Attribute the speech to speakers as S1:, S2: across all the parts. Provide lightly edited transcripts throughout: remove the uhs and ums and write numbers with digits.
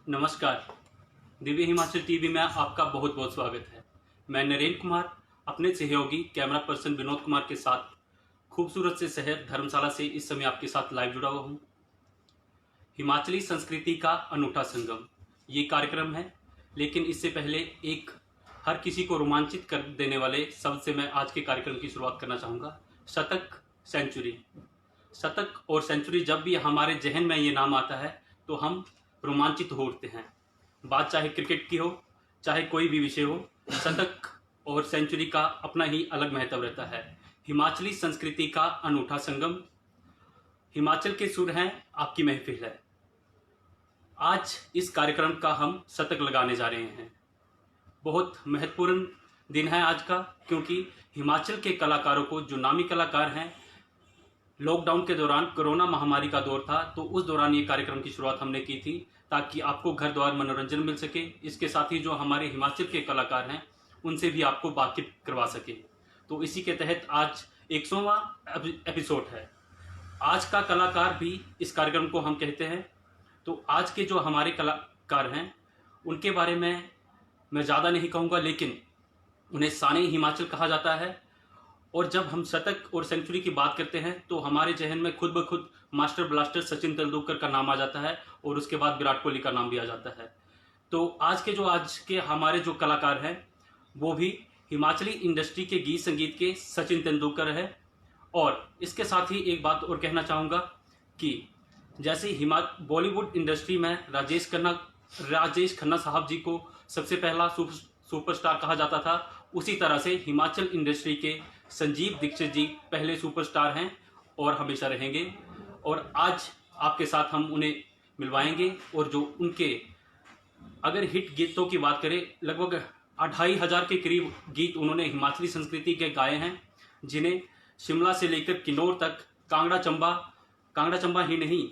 S1: नमस्कार। दिव्य हिमाचल टीवी में आपका बहुत बहुत स्वागत है। मैं नरेंद्र कुमार अपने सहयोगी कैमरा पर्सन विनोद कुमार के साथ खूबसूरत से शहर धर्मशाला से इस समय आपके साथ लाइव जुड़ा हुआ हूँ। हिमाचली संस्कृति का अनूठा संगम ये कार्यक्रम है, लेकिन इससे पहले एक हर किसी को रोमांचित कर देने वाले शब्द से मैं आज के कार्यक्रम की शुरुआत करना चाहूँगा। शतक, सेंचुरी। शतक और सेंचुरी जब भी हमारे जहन में ये नाम आता है तो हम रोमांचित हो उठते हैं। बात चाहे क्रिकेट की हो, चाहे कोई भी विषय हो, शतक और सेंचुरी का अपना ही अलग महत्व रहता है। हिमाचली संस्कृति का अनूठा संगम, हिमाचल के सुर हैं, आपकी महफिल है। आज इस कार्यक्रम का हम शतक लगाने जा रहे हैं। बहुत महत्वपूर्ण दिन है आज का, क्योंकि हिमाचल के कलाकारों को, जो नामी कलाकार हैं, लॉकडाउन के दौरान कोरोना महामारी का दौर था, तो उस दौरान ये कार्यक्रम की शुरुआत हमने की थी ताकि आपको घर द्वार मनोरंजन मिल सके। इसके साथ ही जो हमारे हिमाचल के कलाकार हैं उनसे भी आपको वाकिफ करवा सके। तो इसी के तहत आज 100वां एपिसोड है। आज का कलाकार भी इस कार्यक्रम को हम कहते हैं। तो आज के जो हमारे कलाकार हैं उनके बारे में मैं ज़्यादा नहीं कहूँगा, लेकिन उन्हें साने हिमाचल कहा जाता है। और जब हम शतक और सेंचुरी की बात करते हैं तो हमारे जहन में खुद ब खुद मास्टर ब्लास्टर सचिन तेंदुलकर का नाम आ जाता है और उसके बाद विराट कोहली का नाम भी आ जाता है। तो आज के हमारे जो कलाकार हैं वो भी हिमाचली इंडस्ट्री के गीत संगीत के सचिन तेंदुलकर है। और इसके साथ ही एक बात और कहना चाहूँगा कि जैसे बॉलीवुड इंडस्ट्री में राजेश खन्ना साहब जी को सबसे पहला सुपरस्टार कहा जाता था, उसी तरह से हिमाचल इंडस्ट्री के संजीव दीक्षित जी पहले सुपरस्टार हैं और हमेशा रहेंगे। और आज आपके साथ हम उन्हें मिलवाएंगे। और जो उनके अगर हिट गीतों की बात करें, लगभग 2500 के करीब गीत उन्होंने हिमाचली संस्कृति के गाए हैं, जिन्हें शिमला से लेकर किन्नौर तक, कांगड़ा चंबा ही नहीं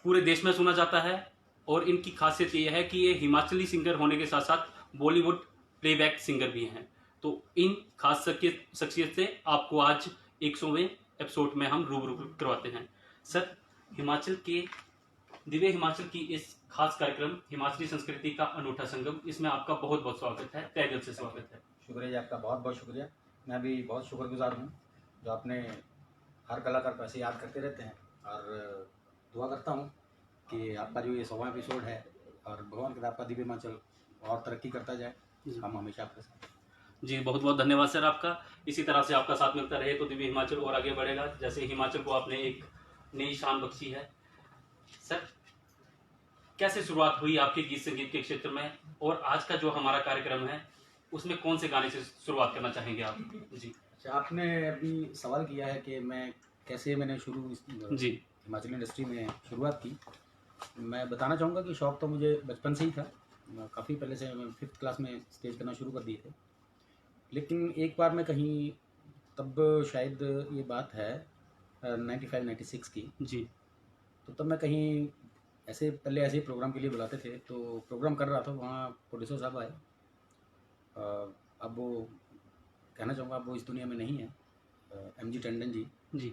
S1: पूरे देश में सुना जाता है। और इनकी खासियत ये है कि ये हिमाचली सिंगर होने के साथ साथ बॉलीवुड प्लेबैक सिंगर भी हैं। तो इन खास शख्सियत से आपको आज 100वें एपिसोड में हम रूबरू करवाते हैं। सर, दिव्य हिमाचल की इस खास कार्यक्रम हिमाचली संस्कृति का अनूठा संगम, इसमें आपका बहुत बहुत स्वागत है, तहे दिल से स्वागत है।
S2: शुक्रिया जी, आपका बहुत बहुत शुक्रिया। मैं भी बहुत शुक्रगुजार हूँ जो आपने हर कलाकार को ऐसे याद करते रहते हैं। और दुआ करता हूँ कि आपका जो ये 100वां एपिसोड है और भगवान के आपका दिव्य हिमाचल और तरक्की करता जाए। हम हमेशा आपके साथ।
S1: जी, बहुत बहुत धन्यवाद सर आपका। इसी तरह से आपका साथ मिलता रहे तो दिव्य हिमाचल और आगे बढ़ेगा, जैसे हिमाचल को आपने एक नई शान बख्शी है। सर, कैसे शुरुआत हुई आपके गीत संगीत के क्षेत्र में, और आज का जो हमारा कार्यक्रम है उसमें कौन से गाने से शुरुआत करना चाहेंगे आप? जी
S2: अच्छा, आपने अभी सवाल किया है कि मैंने
S1: जी
S2: हिमाचल इंडस्ट्री में शुरुआत की। मैं बताना चाहूँगा कि शौक़ तो मुझे बचपन से ही था। काफ़ी पहले से मैं 5th क्लास में स्टेज करना शुरू कर दिए थे। लेकिन एक बार मैं कहीं, तब शायद ये बात है 95-96 की
S1: जी,
S2: तो तब मैं कहीं ऐसे प्रोग्राम के लिए बुलाते थे, तो प्रोग्राम कर रहा था, वहाँ प्रोड्यूसर साहब आए। अब वो कहना चाहूँगा, अब वो इस दुनिया में नहीं है, MG टंडन जी।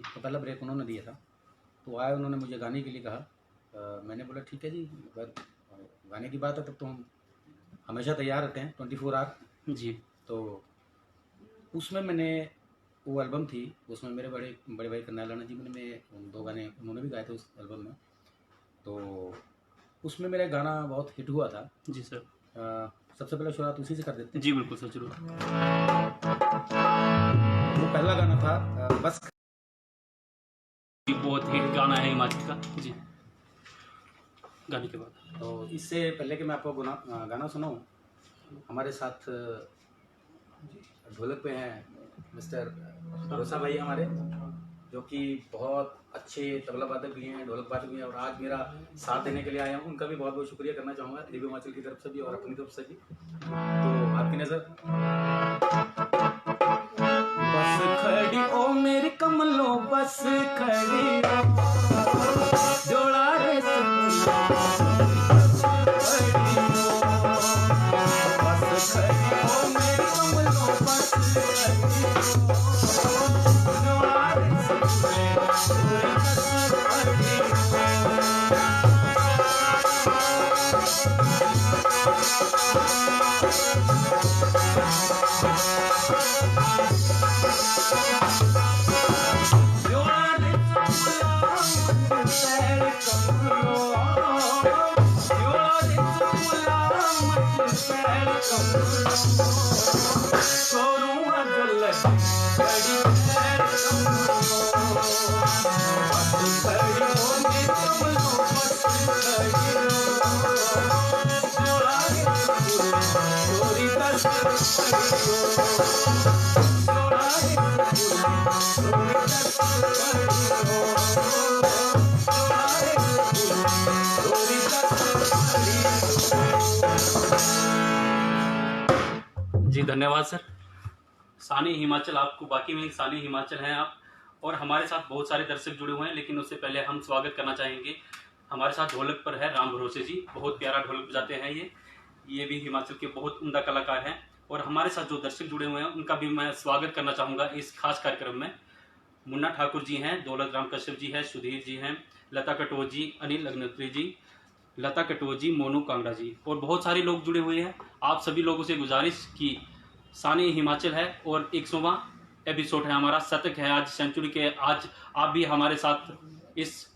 S2: तो पहला ब्रेक उन्होंने दिया था, तो आए, उन्होंने मुझे गाने के लिए कहा। मैंने बोला ठीक है जी, अगर गाने की बात है तब तो हम हमेशा तैयार रहते हैं 24 आवर
S1: जी।
S2: तो उसमें मैंने, वो एल्बम थी, उसमें मेरे बड़े भाई करनाल राणा जी ने 2 गाने उन्होंने भी गाए थे उस एल्बम में। तो उसमें मेरा गाना बहुत हिट हुआ था।
S1: जी सर।
S2: सबसे पहले शुरुआत उसी से कर देते हैं।
S1: जी बिल्कुल सर, जरूर।
S2: वो पहला गाना था बस।
S1: बहुत हिट गाना है हिमाचल का। जी, गाने के बाद
S2: तो इससे पहले कि मैं आपको गाना सुनाऊँ, हमारे साथ ढोलक पे हैं मिस्टर भरोसा भाई हमारे, जो कि बहुत अच्छे तबला वादक भी हैं, ढोलक वादक भी हैं, और आज मेरा साथ देने के लिए आए हैं। उनका भी बहुत बहुत शुक्रिया करना चाहूँगा, दिव्य हिमाचल की तरफ से भी और अपनी तरफ से भी। तो आपकी नज़र। बस खड़ी ओ मेरी कमलो, बस खड़ी जोड़ा रे बस खड़ी ओ मेरी कमलो, बस जोड़ा रे
S1: जी धन्यवाद सर। सानी हिमाचल, आपको बाकी में सानी हिमाचल हैं आप, और हमारे साथ बहुत सारे दर्शक जुड़े हुए हैं। लेकिन उससे पहले हम स्वागत करना चाहेंगे, हमारे साथ ढोलक पर है राम भरोसे जी, बहुत प्यारा ढोलक बजाते हैं ये भी हिमाचल के बहुत उम्दा कलाकार हैं। और हमारे साथ जो दर्शक जुड़े हुए हैं उनका भी मैं स्वागत करना चाहूँगा इस खास कार्यक्रम में। मुन्ना ठाकुर जी हैं, दौलत राम कश्यप जी हैं, सुधीर जी हैं, लता कटोच जी, अनिल अग्निहोत्री जी, लता कटोच जी, मोनू कांगड़ा जी, और बहुत सारे लोग जुड़े हुए हैं। आप सभी लोगों से गुजारिश की सानी हिमाचल है और 100वां एपिसोड है हमारा, शतक है आज, सेंचुरी के आज आप भी हमारे साथ इस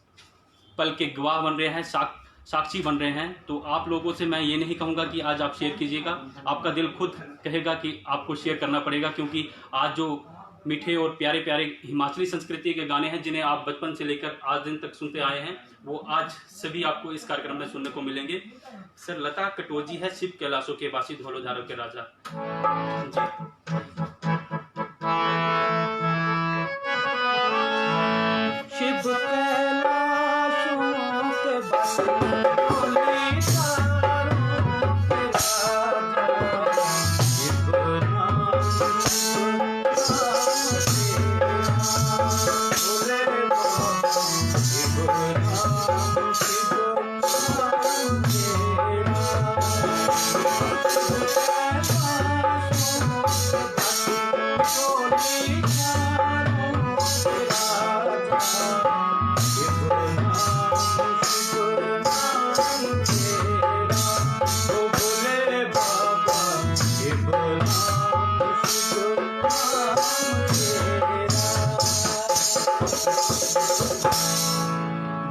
S1: पल के गवाह बन रहे हैं, साक्षी बन रहे हैं। तो आप लोगों से मैं ये नहीं कहूँगा कि आज आप शेयर कीजिएगा, आपका दिल खुद कहेगा कि आपको शेयर करना पड़ेगा, क्योंकि आज जो मीठे और प्यारे प्यारे हिमाचली संस्कृति के गाने हैं जिन्हें आप बचपन से लेकर आज दिन तक सुनते आए हैं, वो आज सभी आपको इस कार्यक्रम में सुनने को मिलेंगे। सर, लता कटोच जी है शिव कैलाशों के वासी, ढोलो झारों के राजा जी।
S2: शिव कैलाशों के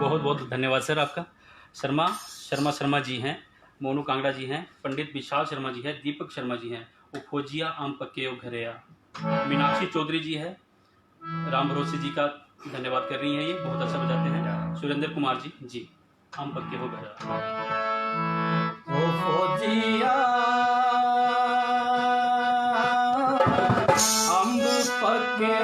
S1: बहुत बहुत धन्यवाद सर आपका। शर्मा जी हैं, मोनू कांगड़ा जी हैं, पंडित विशाल शर्मा जी हैं, दीपक शर्मा जी हैं, वो खोजिया आम पक्के ओ घरेया, मीनाक्षी चौधरी जी है, राम भरोसे जी का धन्यवाद कर रही हैं, ये बहुत अच्छा बजाते हैं। सुरेंद्र कुमार जी आम पक्के हो घरेया,
S2: ओ खोजिया आम पक्के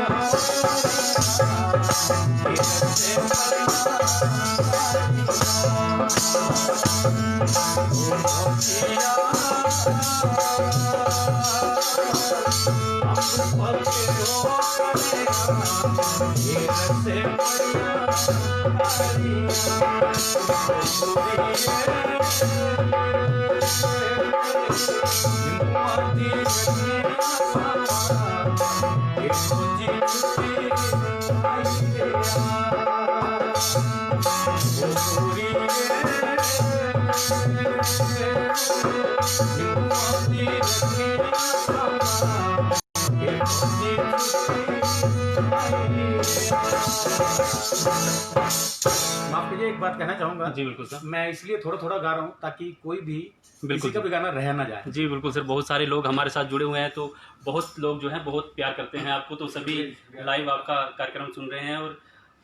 S2: माफ कीजिए, एक बात कहना चाहूंगा।
S1: जी बिल्कुल सर।
S2: मैं इसलिए थोड़ा थोड़ा गा रहा हूँ ताकि कोई भी
S1: बिल्कुल
S2: किसी का भी गाना रह ना जाए।
S1: जी बिल्कुल सर, बहुत सारे लोग हमारे साथ जुड़े हुए हैं, तो बहुत लोग जो हैं बहुत प्यार करते हैं आपको, तो सभी लाइव आपका कार्यक्रम सुन रहे हैं और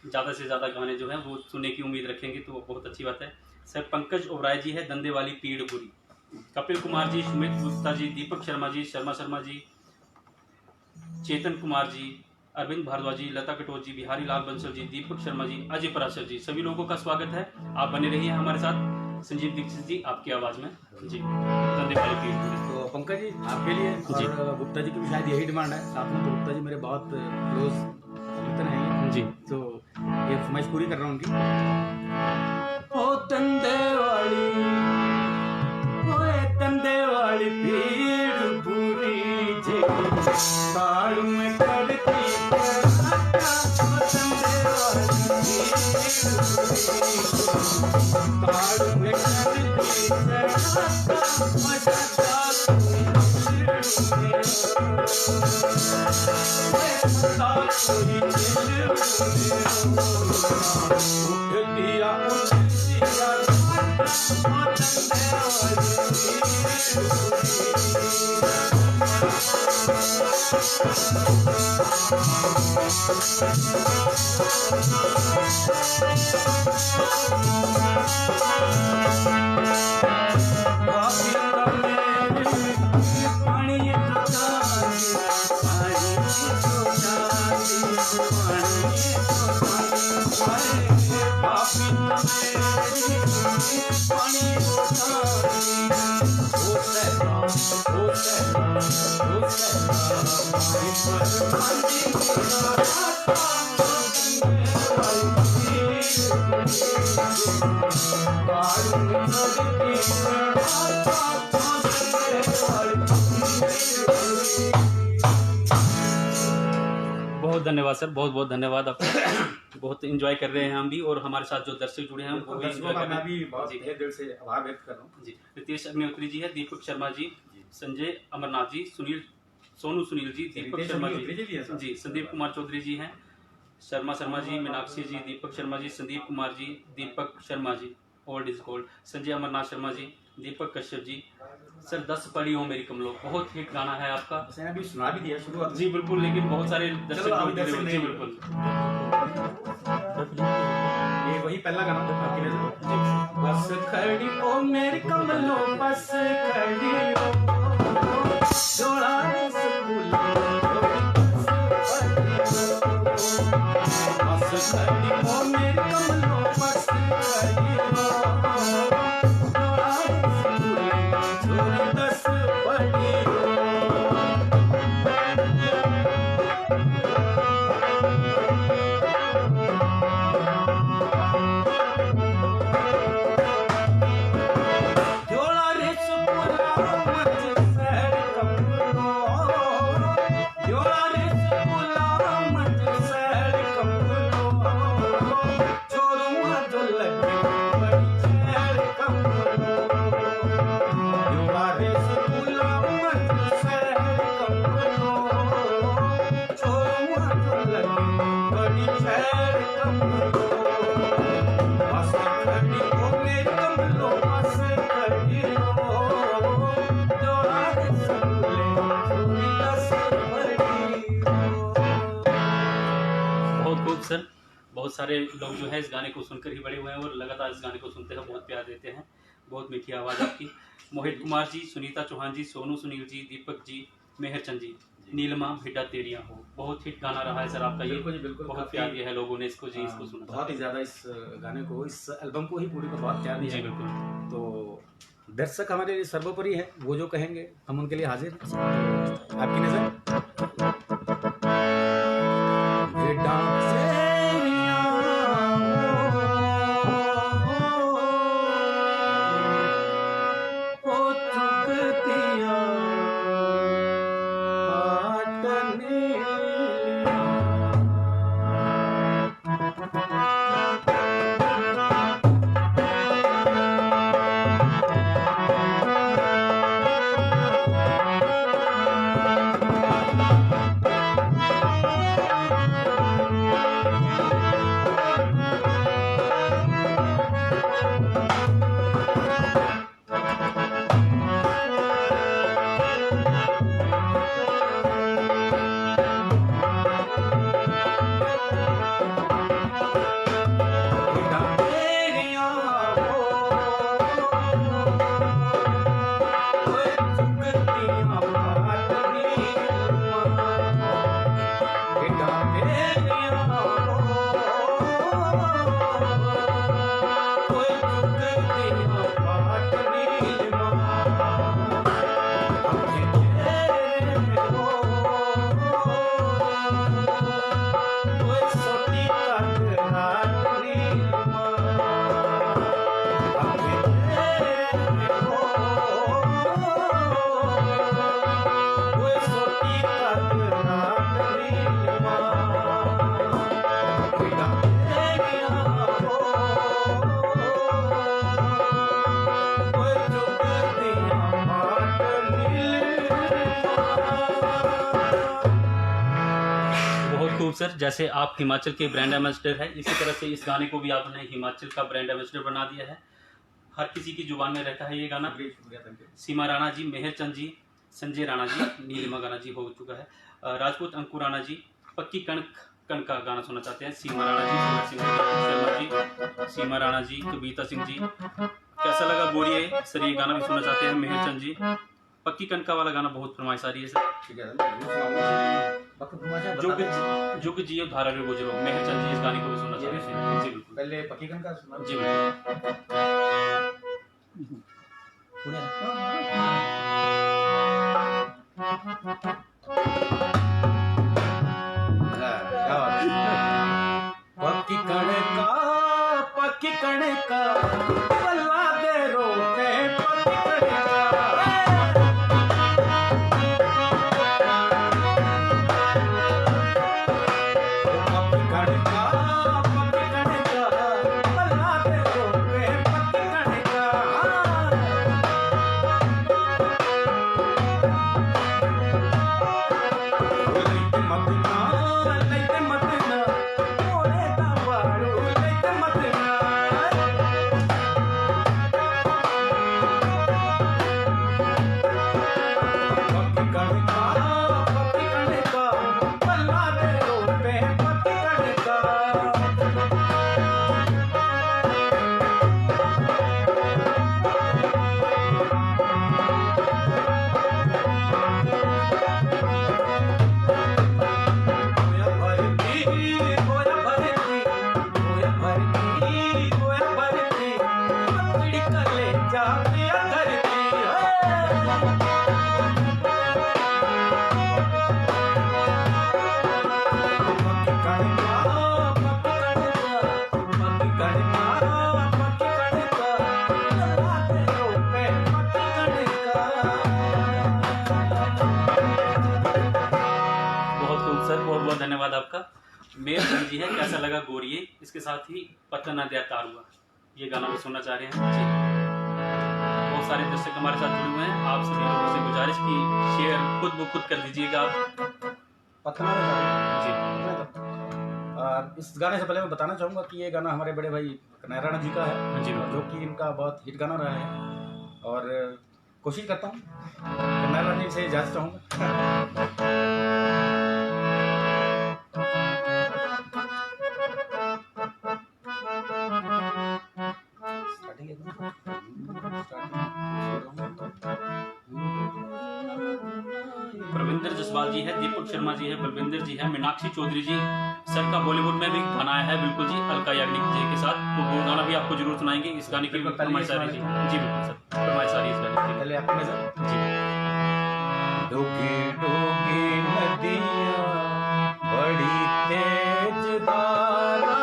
S1: ज़्यादा से ज़्यादा गाने जो हैं वो सुनने की उम्मीद रखेंगे, तो वो बहुत अच्छी बात है। सर, पंकज ओबराय जी है, धंधे वाली पीड़ बुरी, कपिल कुमार जी, सुमित गुप्ता जी, दीपक शर्मा जी, शर्मा जी, चेतन कुमार जी, अरविंद भारद्वाज जी, लता कटोच जी, बिहारी लाल बंसल जी, दीपक शर्मा जी, अजय पराशर जी, सभी लोगों का स्वागत है। आप बने रहिए हमारे साथ। संजीव दीक्षित जी आपकी आवाज़ में जी, धंधे वाली पीड़ बुरी।
S2: तो पंकज जी आपके लिए
S1: जी।
S2: और गुप्ता जी की भी शायद यही डिमांड है। साथ में तो गुप्ता जी मेरे बहुत क्लोज मित्र हैं
S1: जी,
S2: तो ये फरमाइश पूरी कर रहा हूँ उनकी। ओ तंदे वाली पीड़ बुरी जे ताड़ू में करती उठतिया
S1: बहुत धन्यवाद सर, बहुत बहुत धन्यवाद आपका। बहुत एंजॉय कर रहे हैं हम भी, और हमारे साथ जो दर्शक जुड़े हैं वो भी
S2: दर्शकों
S1: enjoy
S2: का
S1: कर रहे
S2: मैं भी
S1: हैं।
S2: बहुत
S1: जी
S2: तहे दिल से आभार व्यक्त कर रहा हूँ।
S1: जी, रितेश अग्निहोत्री जी है, दीपक शर्मा जी, संजय अमरनाथ जी, सोनू सुनील जी, दीपक
S2: रितेश
S1: शर्मा
S2: अग्निहोत्री जी भी हैं
S1: जी,
S2: साथ।
S1: जी, संदीप कुमार चौधरी जी हैं, Sharma ji, Meenakshi ji, Deepak Sharma ji, Sandeep Kumar ji, Deepak Sharma ji, old is gold, Sanjay Amarnath Sharma ji, Deepak Kashyap ji. Sir 10 पड़ी हो मेरी कमलो, बहुत हिट गाना है आपका।
S2: उसने अभी सुना भी दिया शुरुआत।
S1: जी बिल्कुल, लेकिन बहुत सारे दर्शक
S2: चलो, अभी
S1: जुड़े हुए
S2: दर्शक
S1: हैं। जी
S2: नहीं-
S1: बिल्कुल।
S2: ये वही पहला गाना था आपकी नजर। बस खड़ी ओ मेरी कमलो, बस खड़ी ओ जोड़ा रे स्कूल, बस खड़ी ओ मेरी कमलो, बस खड़ी ओ जोड़ा रे स्कूल, जोड़ी 10 पढ़ी ओ। जोड़ा रे सुकुला मत सैर कमलो, जोड़ा रे सुकुला मत सैर कमलो, छोरुआ जो लगे बड़ी सैर कमलो, जोड़ा रे सुकुला मत सैर कमलो, छोरुआ जो लगे बड़ी सैर कमलो। बस खड़ी ओ मेरी कमलो, बस खड़ी ओ जोड़ा रे सुकुले, जोड़ी 10 पढ़ी ओ।
S1: बहुत खूब सर, बहुत सारे लोग जो है इस गाने को सुनकर ही बड़े हुए हैं और लगातार इस गाने को सुनते हैं, बहुत प्यार देते हैं। बहुत मीठी आवाज़ आपकी। मोहित कुमार जी, सुनीता चौहान जी, सोनू सुनील जी, दीपक जी, मेहरचंद जी, नीलमा भेटा तेरिया हो, बहुत हिट गाना रहा है सर आपका ये।
S2: बिल्कुल जी, बिल्कुल।
S1: बहुत
S2: काफी-
S1: प्यार दिया है लोगों ने इसको जी, इसको सुना।
S2: बहुत ही ज्यादा इस गाने को, इस एल्बम को ही पूरी को बहुत प्यार दिया
S1: जी
S2: है।
S1: बिल्कुल।
S2: तो दर्शक हमारे लिए सर्वोपरि है, वो जो कहेंगे हम उनके लिए हाजिर हैं। तो आपकी नजर भेड़ा तेरिया हो चुकतिया हाटने भेड़ा तेरिया ओए चुकतिया हाटने भेड़ा तेरिया ओए चुकतिया हाटने अखे तेरे हो ओए सोटी काट हाटने अखे तेरे हो ओए सोटी काट हाटने भेड़ा तेरिया हो ओए चुकतिया हाटने
S1: बहुत खूब सर, जैसे आप हिमाचल के ब्रांड एम्बेसडर है, इसी तरह से इस गाने को भी आपने हिमाचल का ब्रांड एम्बेसडर बना दिया है। हर किसी की जुबान में रहता है ये गाना।
S2: शुक्रिया, थैंक यू।
S1: सीमा राणा जी, मेहर चंद जी, संजय राणा जी, नीलिमा गाना जी हो चुका है। राजपूत अंकु राणा जी पक्की कणक कण का गाना सुनना चाहते हैं। सीमा राणा जी, सुंदर सिंह शर्मा जी, सीमा राणा जी, कविता सिंह जी, कैसा लगा गोरिये सर ये गाना भी सुनना चाहते हैं। मेहर चंद जी, पक्की कणका वाला गाना बहुत फरमाइश आ रही है सर।
S2: ठीक है, मैं सुनाऊंगा। वक्त फरमाइश
S1: जुग जियो धारा रे गुजरो, मेहर चंद जी इस गाने को भी सुनना चाहते हैं। जी बिल्कुल,
S2: पहले पक्कीकरण का सुना।
S1: जी बिल्कुल।
S2: पक्की कणका पल्ला दे रोके पक्की कणका। पल्ला दे रोके पक्की कणका। लैते मतना मोरे दावारू लैते मतना। पक्की कणका पल्ला दे रोके पक्की कणका। गोया भरती पकड़ी कले जा पिया धरती। पक्की कणका पल्ला दे रोके पक्की कणका।
S1: बहुत खूब सर, बहुत बहुत धन्यवाद आपका। मेहर चंद जी है, कैसा लगा गोरिये, इसके साथ ही पता ना दिया तार हुआ, ये गाना भी सुनना चाह रहे हैं जी। बहुत सारे दर्शक हमारे साथ जुड़े हुए हैं। आप सभी लोगों से गुजारिश की शेयर खुद ब खुद कर दीजिएगा आप।
S2: पतना
S1: जी
S2: इस गाने से पहले मैं बताना चाहूँगा कि ये गाना हमारे बड़े भाई कन्हैया राणा जी का है,
S1: जी
S2: जो कि इनका बहुत हिट गाना रहा है। और कोशिश करता हूँ कन्हैया राणा जी से इजाज़त चाहूँगा।
S1: प्रविंदर जसवाल जी है, दीपक शर्मा जी है, बलविंदर जी है, मीनाक्षी चौधरी जी सर का बॉलीवुड में भी गाना आया है बिल्कुल जी, अलका याग्निक जी के साथ। तो वो गाना भी आपको जरूर सुनाएंगे। इस गाने की
S2: बिल्कुल,
S1: फरमाइश आ रही है जी। जी बिल्कुल सर, फरमाइश आ रही है इस गाने की।
S2: पहले आपकी नजर।
S1: जी
S2: डूबी डूबी नदियाँ बड़ी तेज धारा,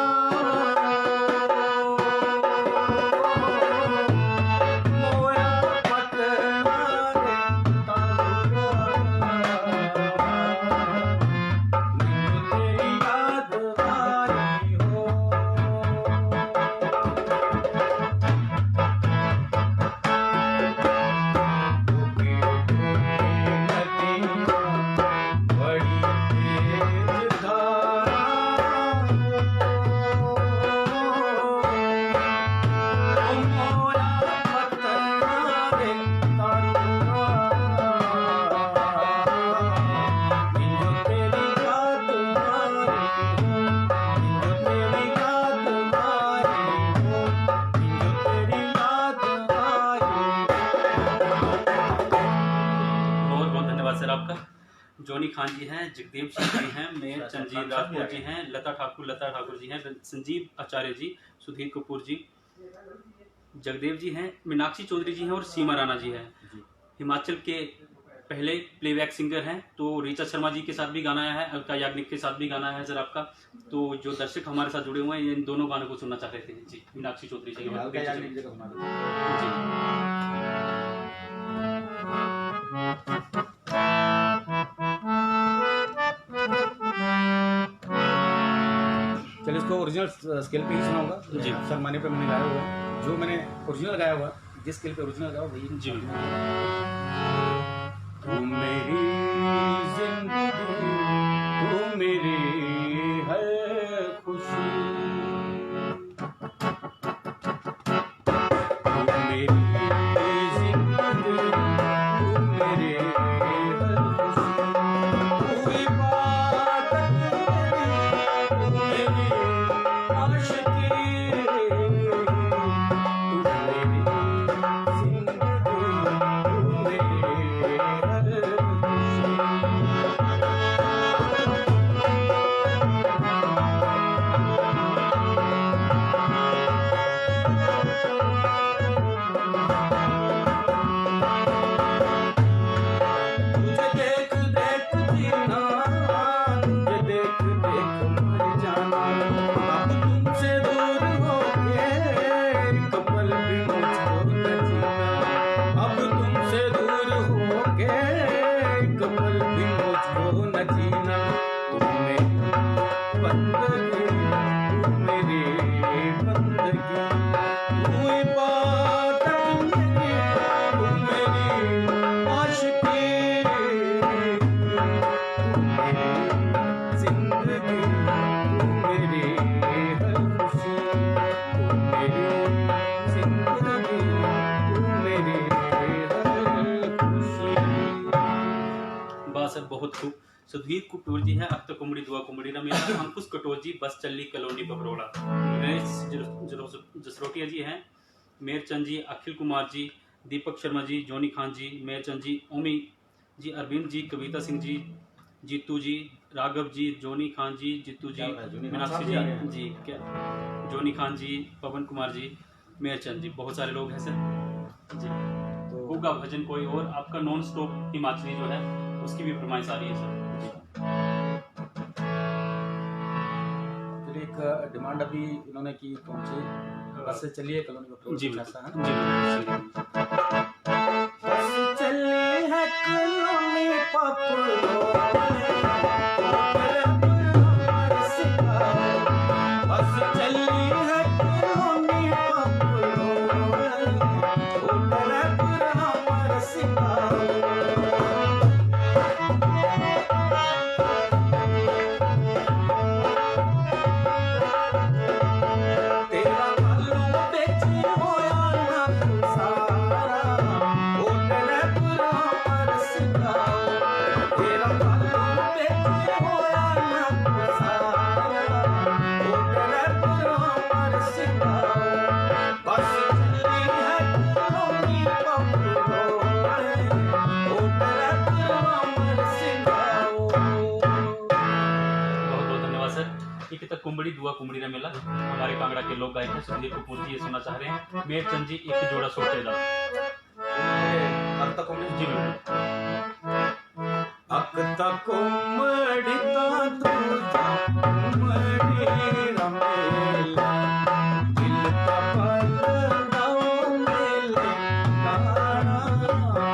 S2: मोया पतना रे तारा, नींद तेरी याद आई हो। डूबी डूबी नदियाँ बड़ी तेज धारा, मोया पतना रे तारा, नींद तेरी याद आई हो, नींद तेरी याद आई हो, नींद तेरी याद आई हो।
S1: बहुत बहुत धन्यवाद सर आपका। जोनी खान जी हैं, जगदेव सिंह जी हैं, मेहर चंद जी, राजपूत जी हैं, लता ठाकुर जी हैं, संजीव आचार्य जी, सुधीर कपूर जी, जगदेव जी हैं, मीनाक्षी चौधरी जी हैं और सीमा राणा जी हैं। हिमाचल के पहले प्लेबैक सिंगर हैं। तो ऋचा शर्मा जी के साथ भी गाना आया है, अलका याग्निक के साथ भी गाना आया है सर आपका। तो जो दर्शक हमारे साथ जुड़े हुए हैं, इन दोनों गानों को सुनना चाह रहे थे जी, मीनाक्षी चौधरी जी और
S2: अलका
S1: ऋचा
S2: याग्निक
S1: जी।
S2: जी का सुना दो।
S1: जी
S2: चलिए, इसको ओरिजिनल स्केल पे ही सुनाऊंगा।
S1: जी।
S2: शर्माने पे मैंने गाया हुआ है, जो मैंने ओरिजिनल गाया हुआ, जिस स्केल पे ओरिजिनल गाया वही।
S1: जी
S2: तू मेरी जिंदगी, तू मेरी हर खुशी, तू
S1: सुधीर कुटूर जी है, अख्तर कुमड़ी दुआ कुमड़ी ना मेरा, अंकुश कटोर जी, बस चली कॉलोनी पपरोड़ा, गणेश जसरोटिया जी हैं, मेरचंद जी, अखिल कुमार जी, दीपक शर्मा जी, जोनी खान जी, मेरचंद जी, ओमी जी, अरविंद जी, कविता सिंह जी, जीतू जी, राघव जी, जोनी खान जी, जीतू जी, मीनाक्षी जी जी, क्या जोनी खान जी, पवन कुमार जी, मेरचंद जी, बहुत सारे लोग हैं सर जी।
S2: तो
S1: होगा भजन कोई और आपका नॉन स्टॉप हिमाचली जो है उसकी भी फरमाइश आ रही है सर जी।
S2: फिर एक डिमांड अभी इन्होंने की कौन सी, बस से चलिए कॉलोनी पपरोड़ा,
S1: जी
S2: कुछ
S1: बिल्कुल,
S2: ऐसा है
S1: जी
S2: ना?
S1: बिल्कुल।
S2: बस चली है कॉलोनी पपरोड़ा, बस चली है कॉलोनी
S1: कुंबड़ी दुआ कुंबड़ी ने मिला, हमारे कांगड़ा के लोक गायक हैं सुधीर कपूर जी ये सुनना चाह रहे हैं, मेरचंद जी एक जोड़ा सोटेदार जी बिल्कुल।
S2: अक्ता कुमड़ी ता तुझा कुमड़ी रमेला, दिल का पलंगाओ मेले गाना हो।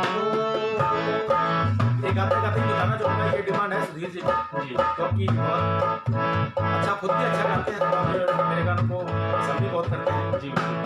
S2: एक गाते गाते बताना चाहूँगा, ये डिमांड है सुधीर जी
S1: जी
S2: क्योंकि बहुत अच्छा, खुद भी अच्छा गाते हैं और मेरे गानों को सब भी बहुत करते हैं
S1: जी बिल्कुल।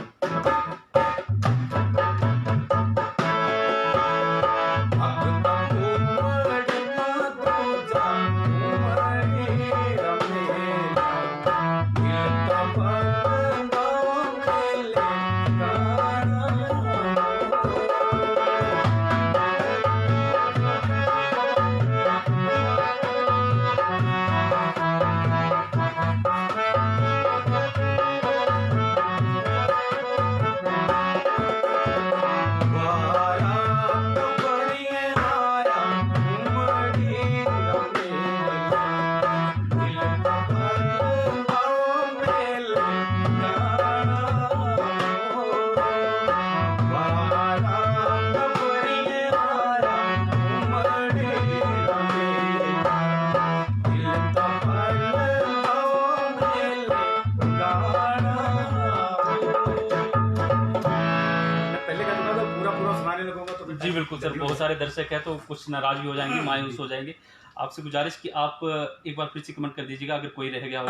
S1: जी बिल्कुल सर, बहुत सारे दर्शक हैं तो कुछ नाराज भी हो जाएंगे, मायूस हो जाएंगे। आपसे गुजारिश कि आप एक बार फिर से कमेंट कर दीजिएगा अगर कोई रह गया हो।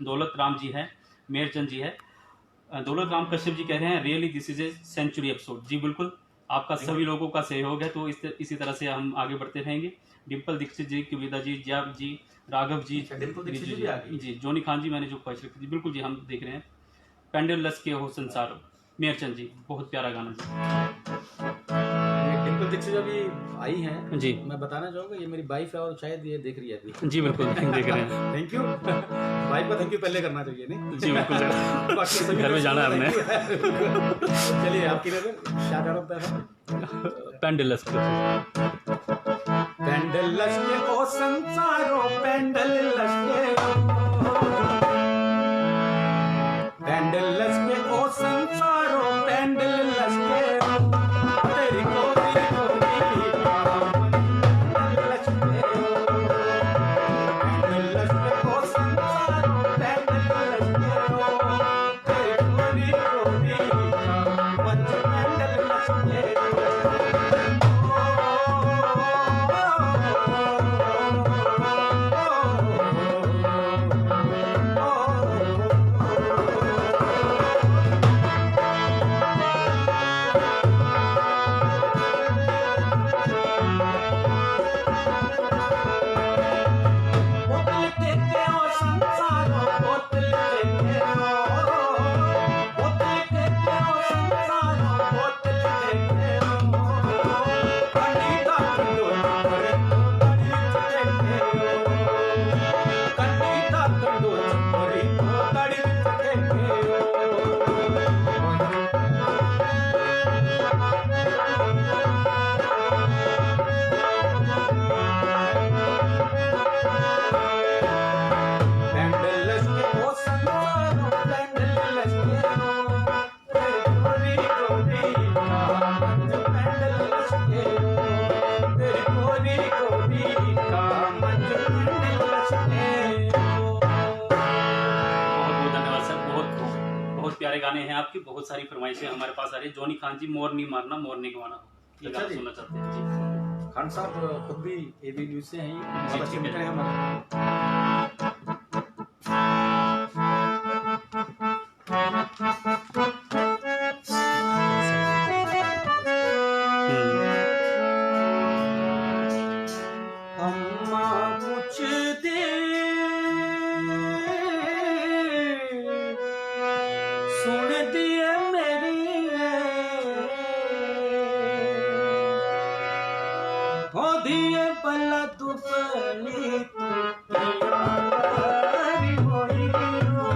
S1: दौलत राम जी हैं, मेरचंद जी है, दौलत राम कश्यप जी कह रहे हैं really this is a century episode. जी बिल्कुल, आपका सभी लोगों का सहयोग है तो इसी तरह से हम आगे बढ़ते रहेंगे। डिम्पल दीक्षित जी, कविता जी, जैब जी, राघव जी,
S2: डिम्पल दीक्षित भी आ गई
S1: जी, जोनी खान जी मैंने जो ख्वाहिश रखी थी, बिल्कुल जी हम देख रहे हैं। पेंडल लस के हो संसार, मेरचंद जी बहुत प्यारा गाना जी।
S2: डिम्पल दीक्षित अभी आई हैं
S1: जी
S2: मैं बताना चाहूँगा, ये मेरी वाइफ है और शायद ये देख रही है अभी।
S1: जी बिल्कुल देख रहे हैं।
S2: थैंक यू, वाइफ को थैंक यू पहले करना चाहिए नहीं?
S1: जी बिल्कुल सर,
S2: बाकी सभी
S1: घर में जाना है हमने।
S2: चलिए आपकी नजर क्या गाना होता है?
S1: पेंडल लस
S2: पेंडल लश्के ओ संसारो, पेंडल लश्के पेंडल लश्के ओ संसारो, पेंडल लश्के तेरी गोरी गोरी पेंडल लश्के ओ संसारो, पेंडल लश्के तेरी गोरी गोरी पेंडल लश्के।
S1: आपकी बहुत सारी फरमाइशें हमारे पास आ रही है। जॉनी खान जी, मोर नहीं मारना मोर नहीं गवाना, ये
S2: अच्छा
S1: गाना
S2: जी।
S1: सुनना चाहते हैं जी।
S2: खान साहब खुद भी एबी न्यूज़ से हैं,
S1: जी,
S2: बहुत अच्छे
S1: ठीक
S2: मित्र
S1: है।
S2: हैं हमारे। अम्मा कुछ दे सुन दिए मेरी हो दिए पला तू पली प्यारी होई हो।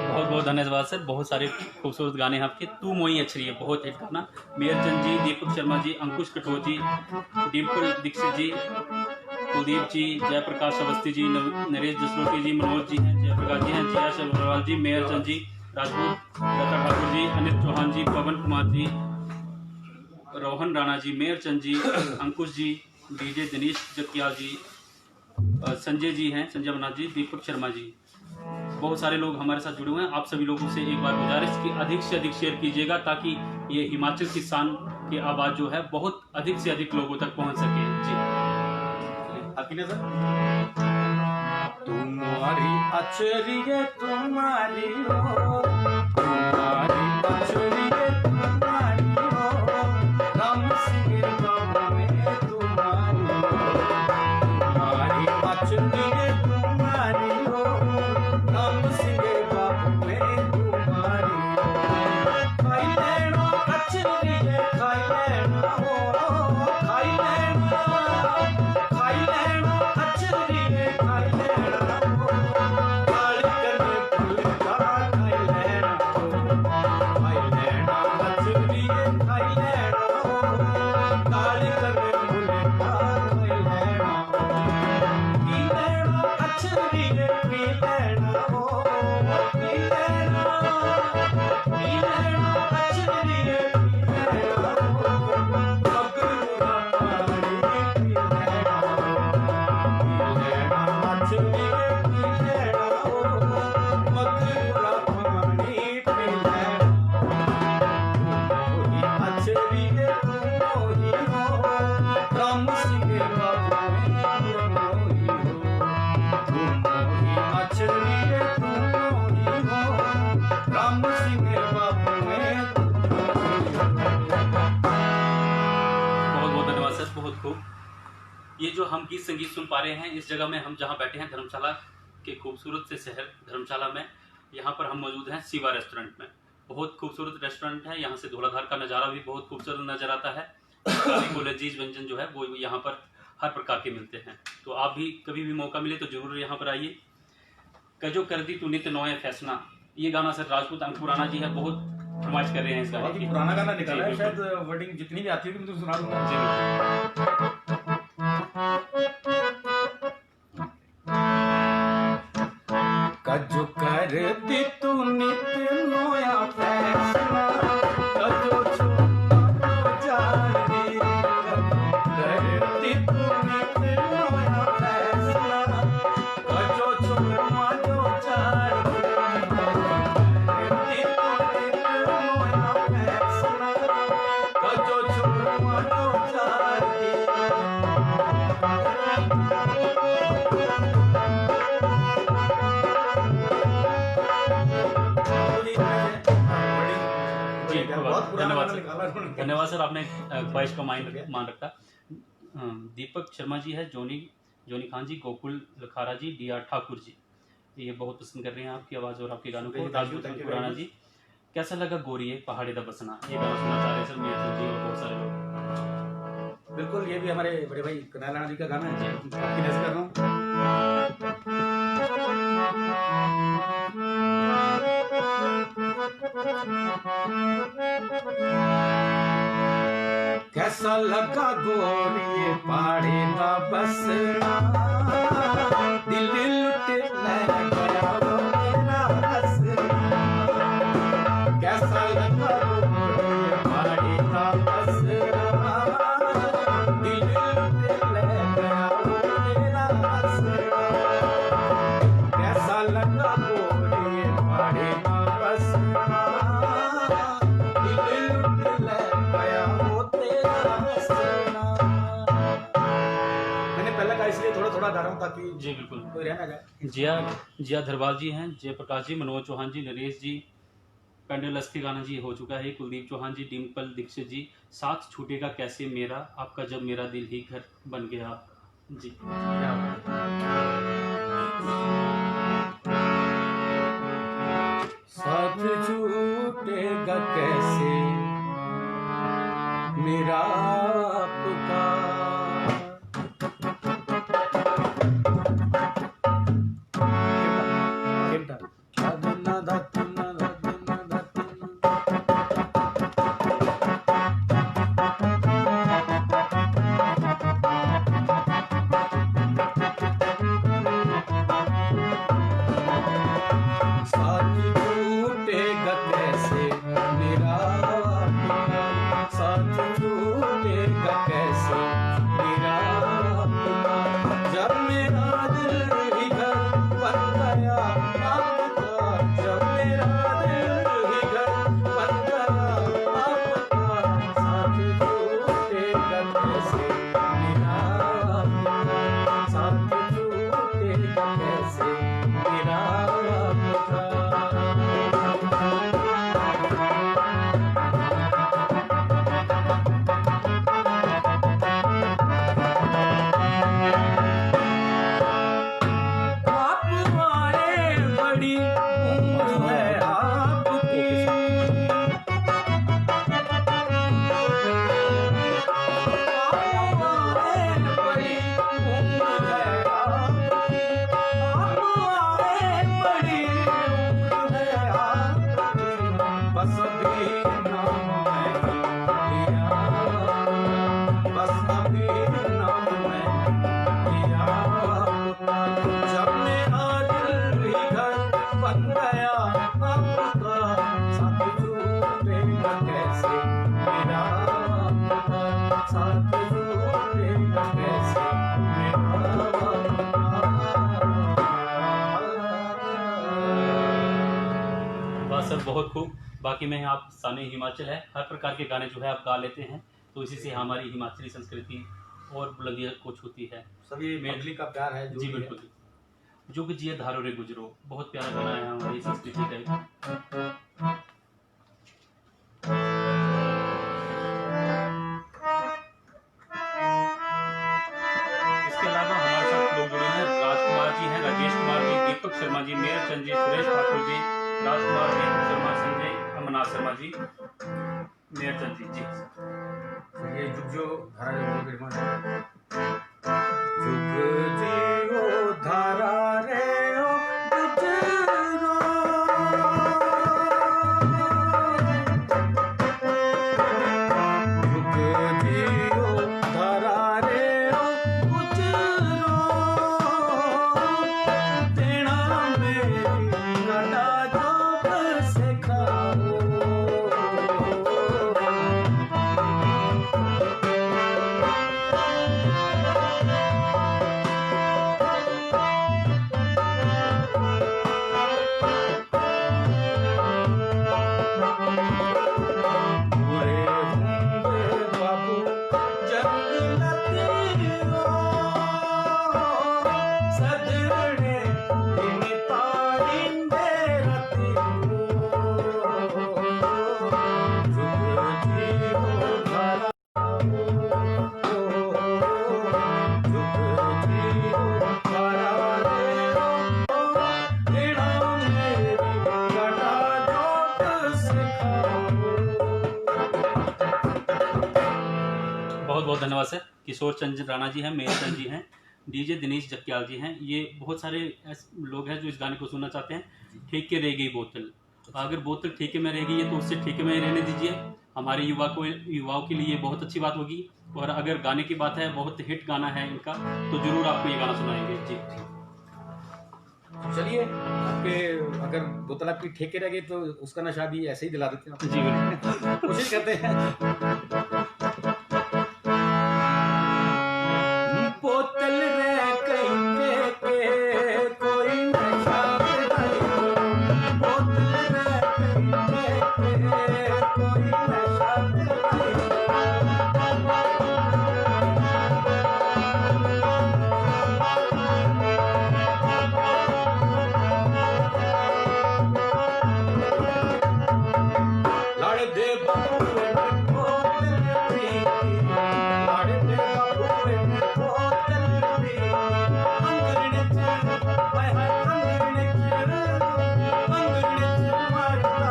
S1: बहुत बहुत धन्यवाद सर, बहुत सारे खूबसूरत गाने हैं आपके। तू मोई अछरी है बहुत हिट गाना। मेहरचंद जी, दीपक शर्मा जी, अंकुश कठोर जी, डिम्पल दीक्षित जी, कुलदीप जी, जयप्रकाश अवस्थी जी, नरेश जसरोटी जी, मनोज जी हैं, जयप्रकाश जी हैं, जयाश अग्रवाल जी, मेहरचंद जी, राजपूत दत्ता ठाकुर जी, अनिल चौहान जी, पवन कुमार जी, रोहन राणा जी, मेहरचंद जी, अंकुश जी, डीजे दिनेश जकियाल जी, संजय जी हैं, संजय बनाथ जी, दीपक शर्मा जी, बहुत सारे लोग हमारे साथ जुड़े हुए हैं। आप सभी लोगों से एक बार गुजारिश कि अधिक से अधिक शेयर कीजिएगा ताकि ये हिमाचल की शान की आवाज़ जो है बहुत अधिक से अधिक लोगों तक पहुंच सके जी।
S2: आपकी नजर तुम्हारी अचरिये तुम्हारी हो, तुम्हारी अचरिये तुम्हारी हो, राम सिंह बाबा में तुम्हारी हो, तुम्हारी अचरिये तुम्हारी हो, राम सिंह बाबा में तुम्हारी हो। खाई लेना अचरिये खाई लेना हो, खाई लेना खाई लेना अचरिये खाई लेना हो, काली करने फुलका खाई लेना हो, खाई लेना अचरिये खाई लेना हो, काली करने फुलका खाई लेना हो, पी लेना अचरिये पी लेना हो, पी लेना अचरिये पी लेना हो, मगरूरा पानी पी लेना हो,
S1: बहुत बहुत धन्यवाद सर, बहुत खूब। ये जो हम गीत संगीत सुन पा रहे हैं, इस जगह में हम जहाँ बैठे हैं धर्मशाला के खूबसूरत से शहर धर्मशाला में, यहाँ पर हम मौजूद हैं शिवा रेस्टोरेंट में। बहुत खूबसूरत रेस्टोरेंट है, यहाँ से धौलाधार का नज़ारा भी बहुत खूबसूरत नजर आता है। को लजीज व्यंजन जो है वो यहाँ पर हर प्रकार के मिलते हैं। तो आप भी कभी भी मौका मिले तो जरूर यहाँ पर आइए। कजो कर दी तू नित नौए फैसना, ये गाना सर राजपूत अंकुराना जी है, बहुत फरमाइश कर रहे हैं इस गाने
S2: बहुत ही
S1: की।
S2: पुराना गाना निकाला है,
S1: जी,
S2: शायद वर्डिंग जितनी भी आती होगी मैं तुमको सुना दूंगा।
S1: जी
S2: कजो कर दी तू नित नोया फैसला, कजो छोड़ो जानी, कजो कर दी तू नित नोया फैसला, कजो छोड़ो जानी, क्या बहुत पुराना
S1: धन्यवाद
S2: गाना
S1: सर।
S2: निकाला उन्होंने।
S1: धन्यवाद सर, आपने ख्वाहिश का मान रखा। दीपक शर्मा जी है, जोनी खान जी, गोकुल लखारा जी, DR ठाकुर जी, ये बहुत पसंद कर रहे हैं आपकी आवाज़ और आपके गानों को।
S2: Thank you,
S1: Rajput
S2: thank you
S1: Khurana
S2: very
S1: जी, कैसा लगा गोरिये पहाड़ी दा बसना, ये गाना सुनना चाह रहे हैं सर मेरे जी और बहुत सारे लोग।
S2: बिल्कुल, ये भी हमारे बड़े भाई कनाल राणा जी का गाना है, आपकी नजर कर रहा हूँ। कैसा लगा गोरिये पहाड़ी दा बसना, दिल लुट ले गया वो मेरा हंसना। कैसा लगा गोरिये पहाड़ी दा बसना, दिल लुट ले गया वो मेरा हंसना। कैसा लगा गोरिये पहाड़ी दा बसना, दिल लुट ले गया वो तेरा हंसना। मैंने पहले कहा इसलिए थोड़ा थोड़ा गा रहा हूँ ताकि
S1: जी बिल्कुल।
S2: कोई रह ना जाए।
S1: जिया धरवाल जी हैं, जयप्रकाश जी, मनोज चौहान जी, नरेश जी, पेंडल अस्थि गाना जी हो चुका है, कुलदीप चौहान जी, डिम्पल दीक्षित जी, साथ छूटेगा कैसे मेरा, आपका जब मेरा दिल ही घर बन गया जी।
S2: साथ छूटेगा कैसे मेरा आपका, साथ छूटेगा कैसे मेरा आपका, साथ छूटेगा कैसे मेरा आपका, जब मेरा दिल ही घर बन गया आपका, जब मेरा दिल ही घर बन गया आपका, साथ छूटेगा कैसे मेरा आपका, साथ छूटेगा कैसे मेरा आपका। आप आए बड़ी उम्र है आपकी, आप आए बड़ी उम्र है आपकी, आप आए बड़ी उम्र है आपकी, बस अभी नाम है लिया, बस अभी नाम है लिया आपका, जब मेरा दिल ही घर बन गया आपका, साथ छूटेगा कैसे मेरा आपका, साथ छूटेगा कैसे मेरा
S1: वाह सर, बहुत खूब। बाकी में आप साने हिमाचल है, हर प्रकार के गाने जो है आप गा लेते हैं, तो इसी से हमारी हिमाचली संस्कृति और बुलंदियाँ कुछ होती है।
S2: सभी मंडली का प्यार है जो
S1: जी
S2: भी है।
S1: बिल्कुल। जुग जिए धारो रे गुजरो, बहुत प्यारा गाना है हमारी संस्कृति का। इसके अलावा हमारे साथ लोग जुड़े हैं, राजकुमार जी हैं, राजेश कुमार जी, दीपक शर्मा जी, मेयर चंद जी, सुरेश ठाकुर जी, राजकुमार, दीपक शर्मा, संजय, अमरनाथ शर्मा जी, मेयर चंद जी।
S2: ये जुग जो धारा रे ओ गुजरो, जुग जियो धारा रे ओ गुजरो, तेना मेरी गदा जो से खाओ,
S1: बहुत धन्यवाद सर। किशोर चंद्र राणा जी हैं, मेहर चंद जी हैं, डीजे दिनेश जक्याल जी हैं, ये बहुत सारे ऐसे लोग हैं जो इस गाने को सुनना चाहते हैं। ठेके रह गई बोतल, अगर बोतल ठेके में रह गई है तो उससे ठेके में रहने दीजिए। हमारे युवाओं के लिए ये बहुत अच्छी बात होगी। और अगर गाने की बात है, बहुत हिट गाना है इनका, तो जरूर आपको ये गाना सुनाएंगे जी।
S2: चलिए, आपके अगर बोतल आपकी ठेके रह गई तो उसका नशा भी ऐसे ही दिला देते हैं
S1: जी बिल्कुल।
S2: कोशिश करते हैं। बोतल रह गई के कोई नशा नहीं, बोतल रह गई के कोई नशा नहीं। लाड़ दे बाबूए ने बोतल पी, लाड़ दे बाबूए ने बोतल पी, अंगरने चल, हाय हाय अंगरने चल मारता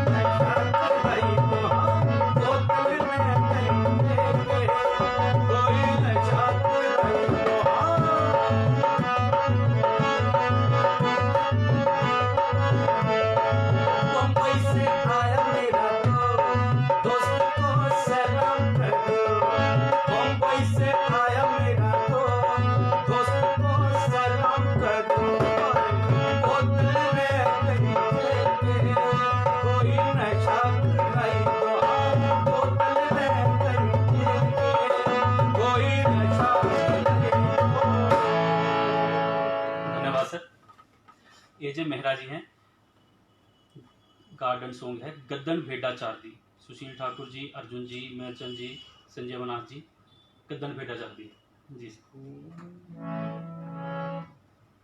S2: नशा कराई तो बोतल में कहीं कोई नशा कराई तो मुंबई से आया मेरा दोस्त को सलाम कर दो। मुंबई से आया मेरा दोस्त को सलाम कर दो। बोतल में कहीं कोई नशा कराई तो बोतल में कहीं कोई नशा कराई तो।
S1: धन्यवाद सर। ये जो मेहरा जी हैं, गार्डन सॉन्ग है गद्दन भेड़ा चार दी। सुशील ठाकुर जी, अर्जुन जी, मेहरचंद जी, संजय मनाथ जी, गद्दन भेड़ा चार दी जी।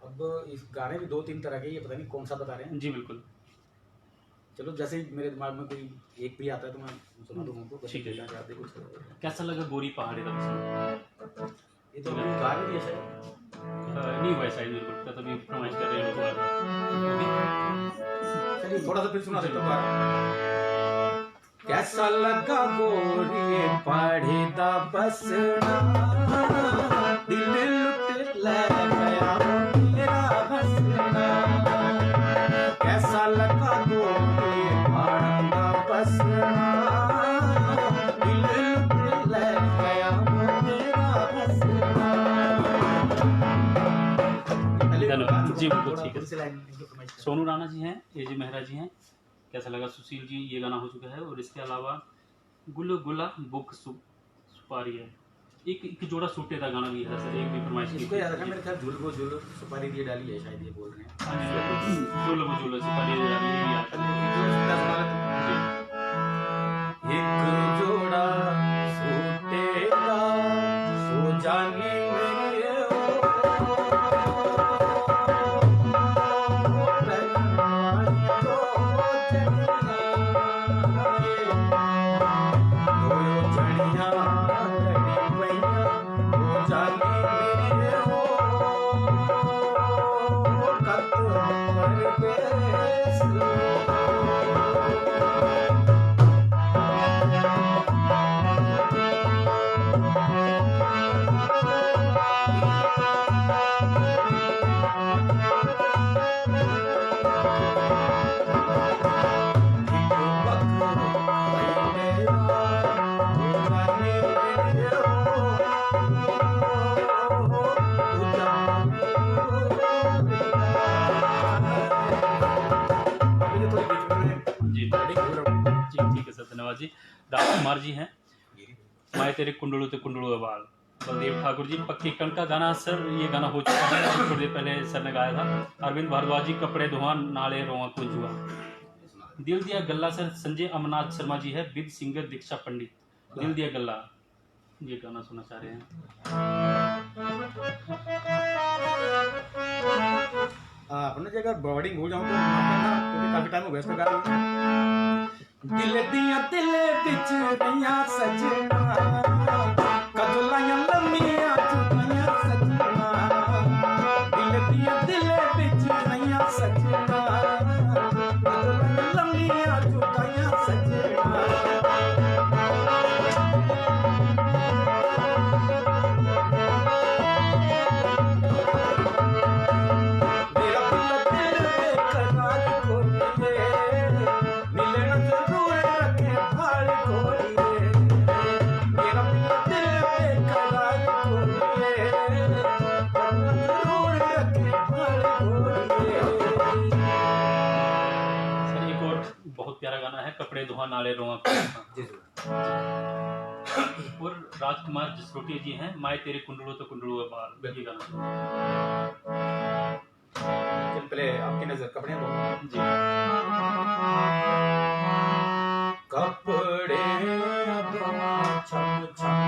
S2: अब इस गाने में 2-3 तरह के, ये पता नहीं कौन सा बता रहे हैं।
S1: जी बिल्कुल।
S2: चलो, जैसे ही मेरे दिमाग में कोई एक भी आता है तो मैं सुना दूंगा उनको।
S1: ठीक है।
S2: कुछ
S1: कैसा लगा गोरी पहाड़ी का पसंद?
S2: ये तो अभी गा भी दिया शायद।
S1: नहीं हुआ है शायद, मेरे को लगता है, तभी फरमाइश कर रहे हैं लोग।
S2: चलिए थोड़ा सा फिर सुना देता हूँ। कैसा लगा गोरी पहाड़ी दा बसना, दिल लुट ले गया मेरा हंसना। कैसा लगा गोरी पहाड़ी दा बसना, दिल लुट ले गया मेरा हंसना।
S1: धन्यवाद जी, बिल्कुल ठीक है। सोनू राणा जी हैं, ए जी मेहरा जी हैं, कैसा लगा? सुशील जी, ये गाना हो चुका है। और इसके अलावा गुल गुला बुक सुपारी है, एक जोड़ा सूटे का गाना भी है सर, एक भी फरमाइश
S2: इसको याद रखना, मेरे ख्याल झुल वो झुल सुपारी दिए डाली है शायद, ये बोल रहे हैं।
S1: हाँ जी, झूल वो झूल सुपारी ये भी याद है।
S2: एक जोड़ा सूटे का सो जाने मेरे
S1: जी। राजकुमार जी हैं, माए तेरे कुंडलू ते कुंडलू बाल। बलदेव ठाकुर जी, पक्की कण का गाना सर, ये गाना हो चुका है, थोड़ी देर पहले सर ने गाया था। अरविंद भारद्वाज जी, कपड़े धुआं नाले रोआ कुंजुआ। दिल दिया गल्ला सर, संजय अमरनाथ शर्मा जी है, विद सिंगर दीक्षा पंडित। दिल दिया गल्ला, ये गाना सुनना चाह रहे हैं।
S2: अपने जगह बॉर्डिंग भूल जाऊँ तो माफ करना, क्योंकि काफी टाइम हो गया इसको गा रहे हैं। दिल दिया दिल बिच गया सजना, कजलायां लम्मियां चुकायां सजना। दिल दिया दिल बिच गया सजना, कजलायां लम्मियां चुकायां सजना।
S1: बहुत प्यारा गाना है, कपड़े धोआ नाले रोआ का।
S2: जी सर।
S1: और राजकुमार जसरोटिया जी हैं, माए तेरे कुंडलों तो कुंडलों बाल, ये गाना।
S2: चल पहले आपकी नजर कपड़े धोना
S1: जी।
S2: कपड़े धोआ छम छम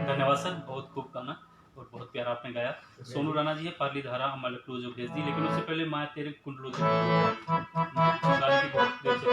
S1: धन्यवाद सर, बहुत खूब गाना और बहुत प्यारा आपने गाया। सोनू राणा जी है, पार्ली धारा अम्मा लखनऊ जो भेज दी, लेकिन उससे पहले माँ तेरे कुंडलों से गाने की बहुत देर से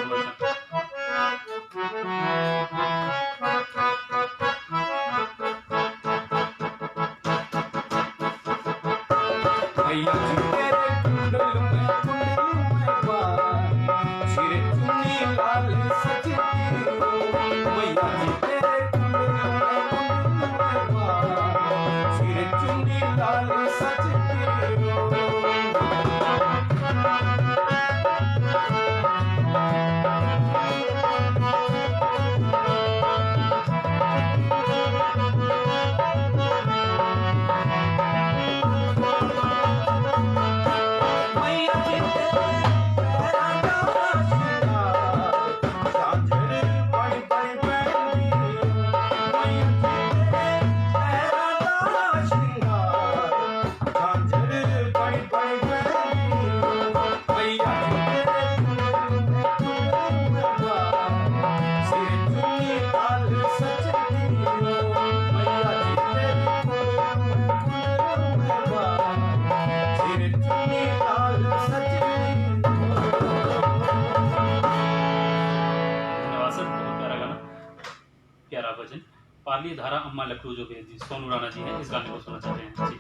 S1: प्यारा भजन पार्ली धारा अम्मा लखनऊ जो भेज दी, सोनू राणा जी हैं, इस गाने को सुनना चाहते हैं जी।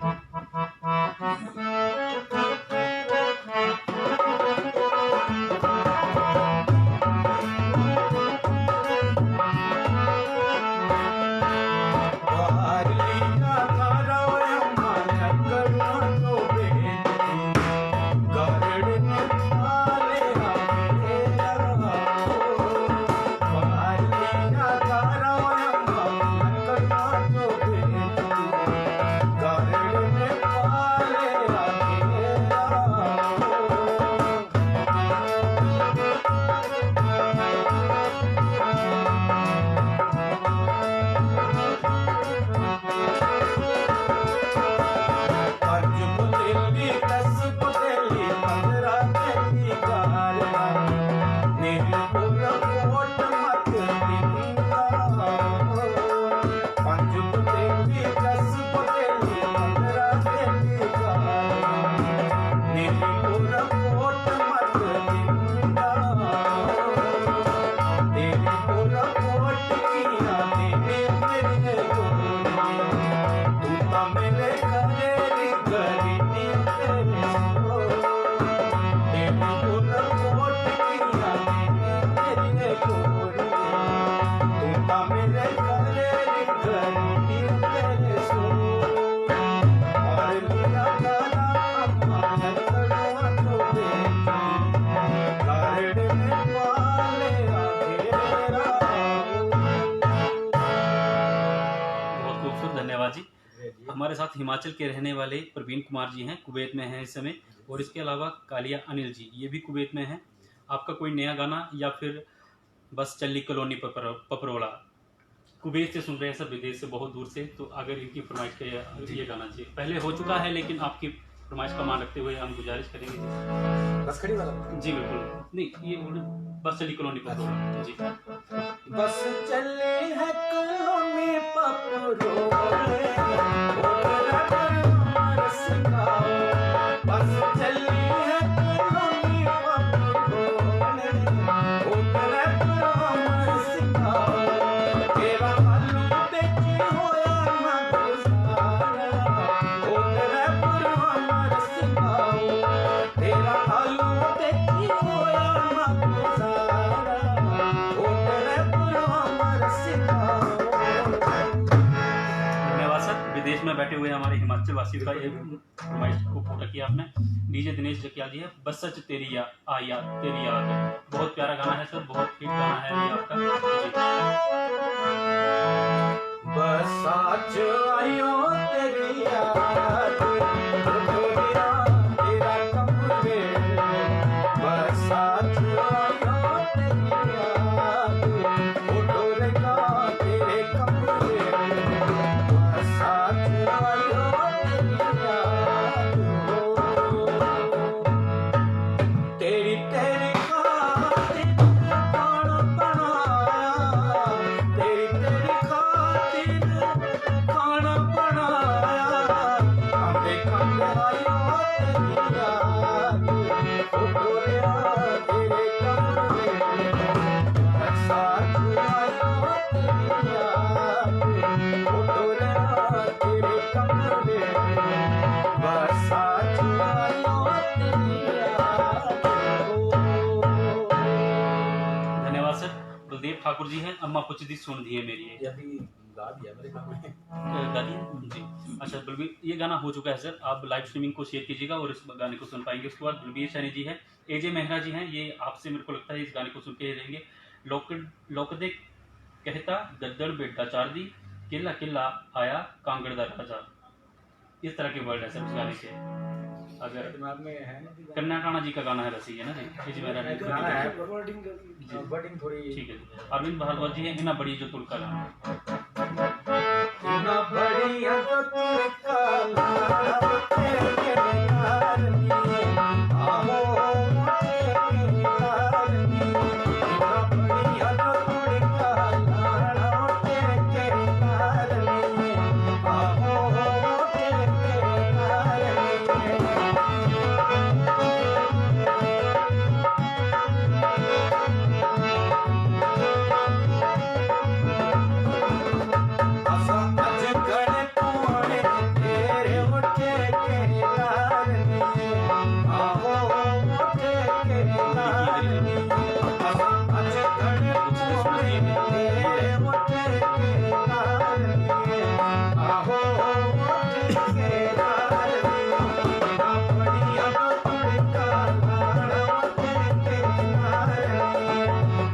S1: हमारे साथ हिमाचल के रहने वाले प्रवीण कुमार जी हैं, कुवैत में हैं इस समय। और इसके अलावा कालिया अनिल जी, ये भी कुवैत में हैं। आपका कोई नया गाना या फिर बस चली कॉलोनी पपरोला, कुवैत से सुन रहे हैं सर, विदेश से, बहुत दूर से, तो अगर इनकी फरमाइश के ये गाना चाहिए, पहले हो चुका है लेकिन आपकी फरमाइश का मान रखते हुए हम गुजारिश करेंगे जी।
S2: बस खड़ी वाला
S1: जी बिल्कुल, नहीं ये बस चली कॉलोनी पपरोला जी।
S2: बस चले है कॉलोनी पपरोले, बस चली है कॉलोनी पपरोले, तेरा आलू बेची होया ना गुजारा, तेरा अमर सिंगाओ, तेरा आलू बेची होया ना गुजारा,
S1: धन्यवाद सर। विदेश में बैठे हुए हमारे हिमाचल वासियों का ये फरमाइश को पूरा किया आपने। डीजे दिनेश जकिया जी है, बस सच तेरी याद तेरी याद, बहुत प्यारा गाना है सर, बहुत हिट गाना है ये आपका जी।
S2: बस आज आयो तेरी याद, तेरा कमरे, बस आज आयो तेरी याद, डोरेगा तेरे कमरे, बस आज आयो तेरी याद, तेरी तेरी खातिर खाना बनाया, तेरी तेरी खातिर खाना बनाया, कांदे कांदे आयो तेरी याद, डोरिया तेरे कमरे, बस आज आयो तेरी याद, डोरिया तेरे कमरे, बस आज आयो तेरी याद।
S1: धन्यवाद सर। बलदेव ठाकुर जी हैं, अम्मा पुछदी सुन दी है मेरी
S2: ये अभी गा दिया मेरे काम में।
S1: दादी जी। अच्छा बलबीर, ये गाना हो चुका है सर, आप लाइव स्ट्रीमिंग को शेयर कीजिएगा और इस गाने को सुन पाएंगे। उसके बाद बलबीर सैनी जी हैं, एजे मेहरा जी हैं, ये आपसे मेरे को लगता है इस गाने को सुन के ही रहेंगे। लोकदे कहता गद्दड़ बेटा चार दी, किला किला आया कांगड़ दा राजा, इस तरह के वर्ड है सर उस गाने के। अगर
S2: दिमाग में है ना
S1: कन्या राणा जी का गाना है रसी है ना जी, एजे मेहरा जी
S2: गाना है,
S1: का।
S2: वर्डिंग थोड़ी
S1: ठीक है जी। अरविंद भारद्वाज जी हैं, इना बड़ी जो तुलका गाना,
S2: इतना बढ़िया तो तुड़का लाड़ा तेरे के यार नी, आहो तेरे के यार नी, इतना बढ़िया तो तुड़का लाड़ा तेरे के यार नी, आहो तेरे के यार नी। असा अज गणे कोणे तेरे उठे के यार नी, आहो उठे के यार नी, असा अज गणे कोणे तेरे उठे के यार नी, आहो उठे के यार नी, इतना बढ़िया तो तुड़का लाड़ा तेरे के यार नी,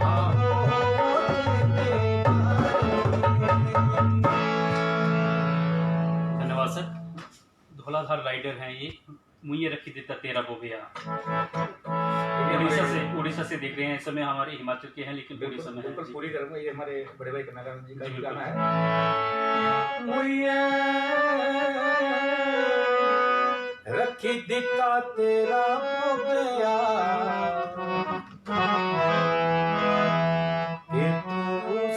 S2: आहो उठे के यार नी।
S1: धन्यवाद सर। धौलाधार राइडर हैं ये, मुझे रखी देता तेरा बोबिया, उड़ीसा से देख रहे हैं इस समय, हमारे हिमाचल के हैं लेकिन उड़ीसा में
S2: बिल्कुल
S1: हैं।
S2: पूरी करूंगा। ये हमारे बड़े भाई कन्हैया जी का
S1: जी,
S2: भी
S1: बिल्कुल।
S2: गाना है। मुझे रखी दिता तेरा बोबिया, कि तू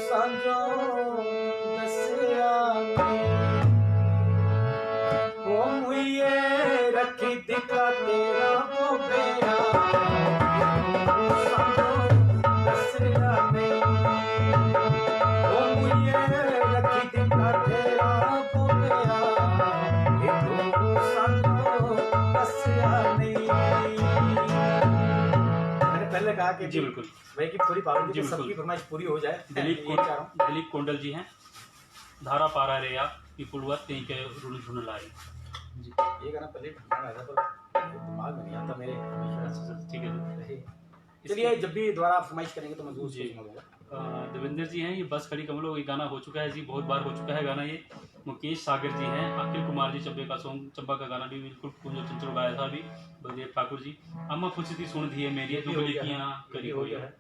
S2: सांझो दसिया नहीं, ओ मुझे रखी दिता तेरा बोबिया, कि तू सांझो दसिया नहीं, ओ मुझे रखी दिता तेरा बोबिया, कि तू सांझो दसिया नहीं। मैंने पहले कहा कि
S1: जी बिल्कुल।
S2: भाई की पूरी पाबंदी
S1: जी,
S2: तो सबकी
S1: बिल्कुल।
S2: फरमाइश पूरी हो जाए।
S1: दिलीप
S2: यही चाह रहा हूँ।
S1: दिलीप कोंडल जी हैं, धारा पारा रेया की पुलवा तेई के रुण झुन लाई जी।
S2: ये गाना पहले ढूंढना आया था पर दिमाग में नहीं आता मेरे हमेशा।
S1: ठीक है जी।
S2: चलिए जब भी दोबारा आप फरमाइश करेंगे तो मैं जरूर
S1: जी।
S2: सुनूंगा।
S1: देवेंद्र जी हैं, ये बस खड़ी कमलों, ये गाना हो चुका है जी, बहुत बार हो चुका है गाना ये। मुकेश सागर जी हैं, अखिल कुमार जी चब्बे का सॉन्ग चब्बा का गाना भी बिल्कुल कुंजो चंचल गाया था अभी, बलदेव ठाकुर जी। अम्मा खुशी थी सुन दिए मेरी
S2: ये भी हो गया
S1: दुबलिकियां
S2: है,
S1: करी
S2: ये हो
S1: हुई
S2: गया
S1: है।
S2: है।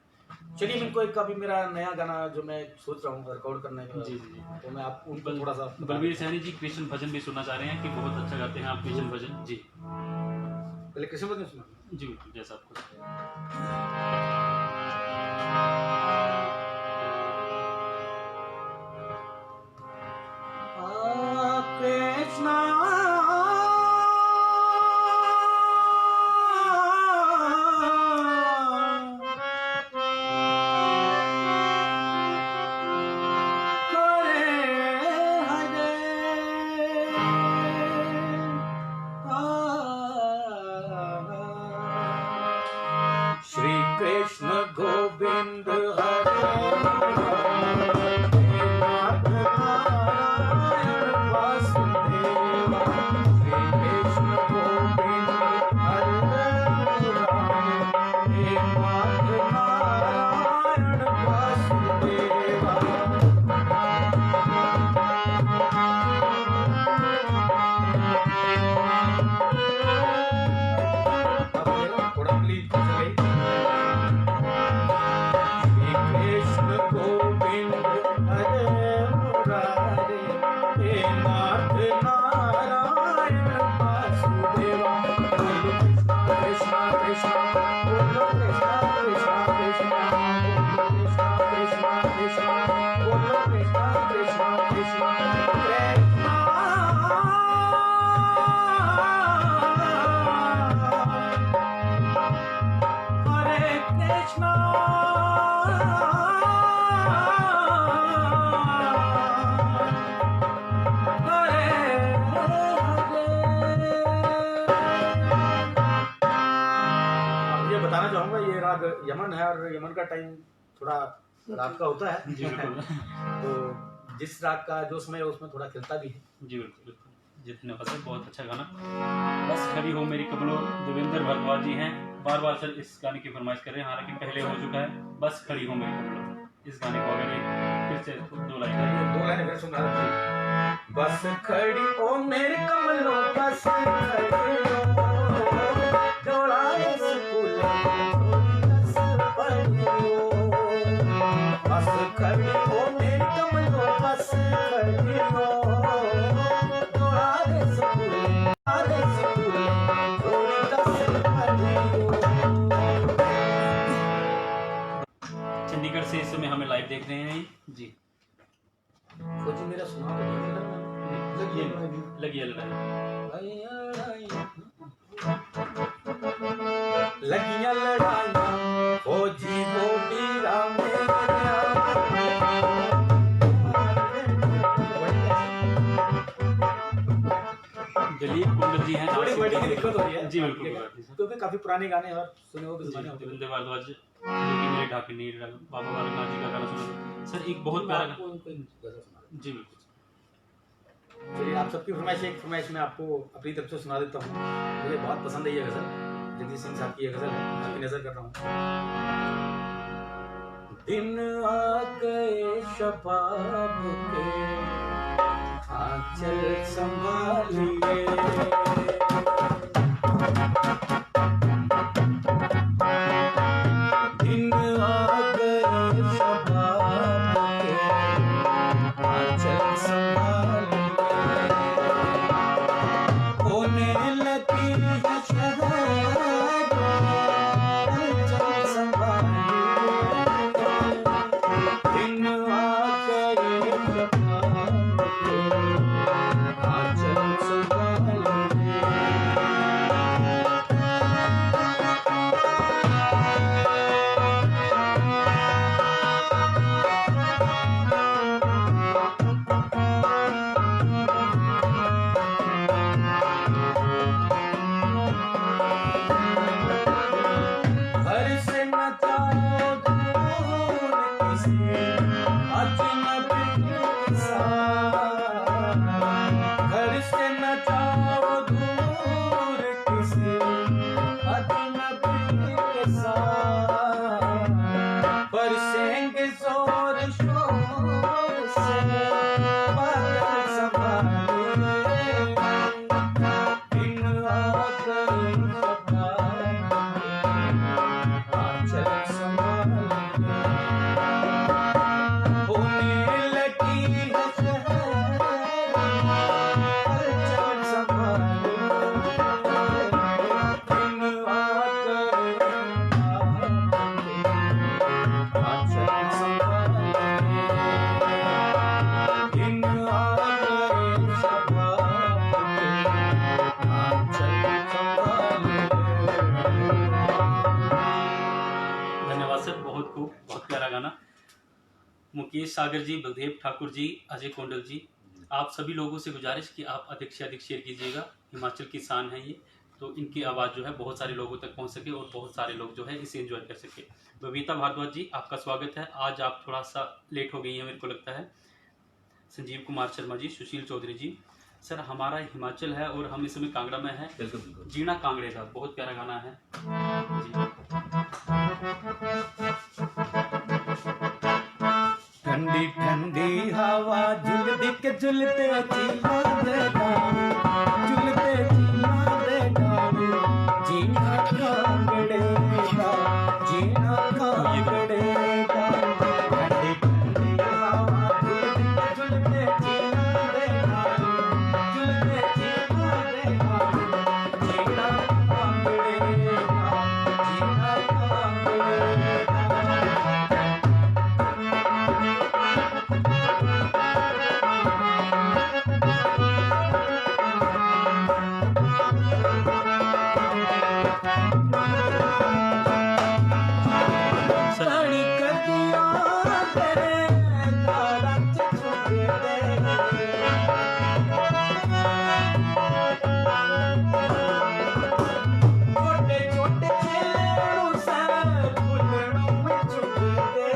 S2: चलिए इनको एक अभी मेरा नया गाना जो मैं सोच रहा हूँ रिकॉर्ड करने का,
S1: जी जी जी।
S2: तो मैं आप उनको थोड़ा सा
S1: बलबीर सैनी जी कृष्ण भजन भी सुनना चाह रहे हैं कि बहुत अच्छा गाते हैं आप कृष्ण भजन जी।
S2: पहले कृष्ण भजन सुना।
S1: जी बिल्कुल, जैसा आपको
S2: कृष्णा श्री कृष्ण गोविंद बताना चाहूंगा ये राग यमन है, और यमन का टाइम थोड़ा रात का होता है
S1: जी बिल्कुल।
S2: तो जिस राग का जो समय है उसमें थोड़ा खिलता भी है।
S1: जी बिल्कुल बिल्कुल, जितने पता है बहुत अच्छा गाना। बस खड़ी हो मेरी कमलों, देवेंद्र भारद्वाज जी हैं, बार बार सर इस गाने की फरमाइश कर रहे हैं, हालांकि पहले हो चुका है। बस खड़ी हो मेरी कमलों, इस गाने को अगर फिर से दो लाइन
S2: फिर सुना दीजिए। बस खड़ी हो मेरी कमलों, बस खड़ी हो, डोला इस फूल बस खड़ी हो, बस खड़ी हो मेरी कमलों, बस खड़ी हो, डोला इस फूल
S1: चंडीगढ़ से इस समय हमें लाइव देख रहे हैं जी।
S2: कुछ मेरा सुना तो
S1: लगी
S2: लगियां लड़ाइयां फौजी को बीरा
S1: दिलीप कुंडल जी हैं,
S2: थोड़ी वर्डिंग की दिक्कत हो रही है
S1: जी बिल्कुल,
S2: क्योंकि काफी पुराने गाने और सुने हो भी जमाने
S1: देवेंद्र भारद्वाज जो कि मेरे ढाके नीर बाबा बालकनाथ जी का गाना सुना सर, एक बहुत प्यारा जी बिल्कुल।
S2: चलिए आप सबकी फरमाइश, एक फरमाइश मैं आपको अपनी तरफ से सुना देता हूँ। मुझे बहुत पसंद है ये गजल, जगदीश सिंह साहब की ये गजल है, आपकी नजर कर रहा हूँ। दिन आ गए शबाब के, आंचल संभालिए, दिन आ गए शबाब के, आंचल संभालिए, होने लगी है शहर, आंचल संभालिए, दिन आ गए शबाब के, आंचल संभालिए।
S1: मुकेश सागर जी, बलदेव ठाकुर जी, अजय कोंडल जी, आप सभी लोगों से गुजारिश कि आप अधिक से अधिक शेयर कीजिएगा। हिमाचल की शान है ये, तो इनकी आवाज़ जो है बहुत सारे लोगों तक पहुंच सके और बहुत सारे लोग जो है इसे एंजॉय कर सके। बबीता भारद्वाज जी, आपका स्वागत है। आज आप थोड़ा सा लेट हो गई हैं मेरे को लगता है। संजीव कुमार शर्मा जी, सुशील चौधरी जी, सर हमारा हिमाचल है और हम इस समय कांगड़ा में हैं।
S2: बिल्कुल बिल्कुल।
S1: जीना कांगड़े का बहुत प्यारा गाना है जी।
S2: ठंडी ठंडी हवा झुलदी के झुलते चीला दे डालू, झुलते चीला दे डालू, जीना कांगड़े का, जीना कांगड़े का। ठंडी ठंडी हवा झुलदी के झुलते चीला दे डालू, झुलते चीला दे डालू, जीना कांगड़े का, जीना कांगड़े का। साड़ी कदिया तेरे तारा चुके छोटे छोटे खेलू सर फुलड़ों में छुपते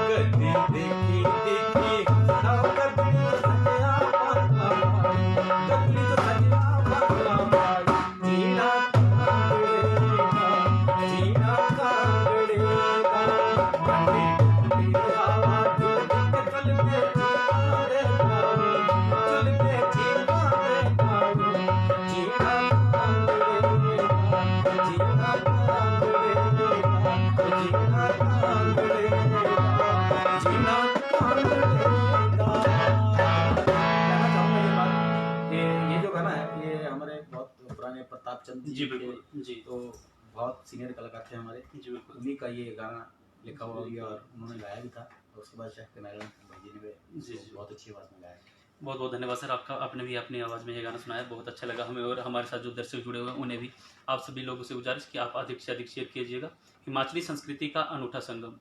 S2: गद्दी देखी देखी नाव गद्दी सजया पाता गद्दी तो सजया पाता जीना कांगड़े का, जीना कांगड़े का। ठंडी ठंडी हवा झुलदी के झुलते चीला दे डालू, झुलते चीला दे डालू, जीना कांगड़े का, जीना कांगड़े का, जीना कांगड़े का, जीना कांगड़े का। कहना चाहूँगा ये बात कि ये जो गाना है ये हमारे बहुत पुराने प्रताप चंद
S1: जी
S2: जी थे,
S1: बिल्कुल जी
S2: तो बहुत सीनियर कलाकार थे हमारे।
S1: जी बिल्कुल
S2: उन्हीं का ये गाना लिखा हुआ भी और उन्होंने गाया भी था। और उसके बाद शायद नारायण भाई जी ने भी
S1: जी, जी।
S2: बहुत अच्छी आवाज़ में गाया।
S1: बहुत बहुत धन्यवाद सर आपका। आपने भी अपनी आवाज़ में ये गाना सुनाया, बहुत अच्छा लगा हमें और हमारे साथ जो दर्शक जुड़े हुए हैं उन्हें भी। आप सभी लोगों से गुजारिश कि आप अधिक से अधिक शेयर कीजिएगा। हिमाचली संस्कृति का अनूठा संगम,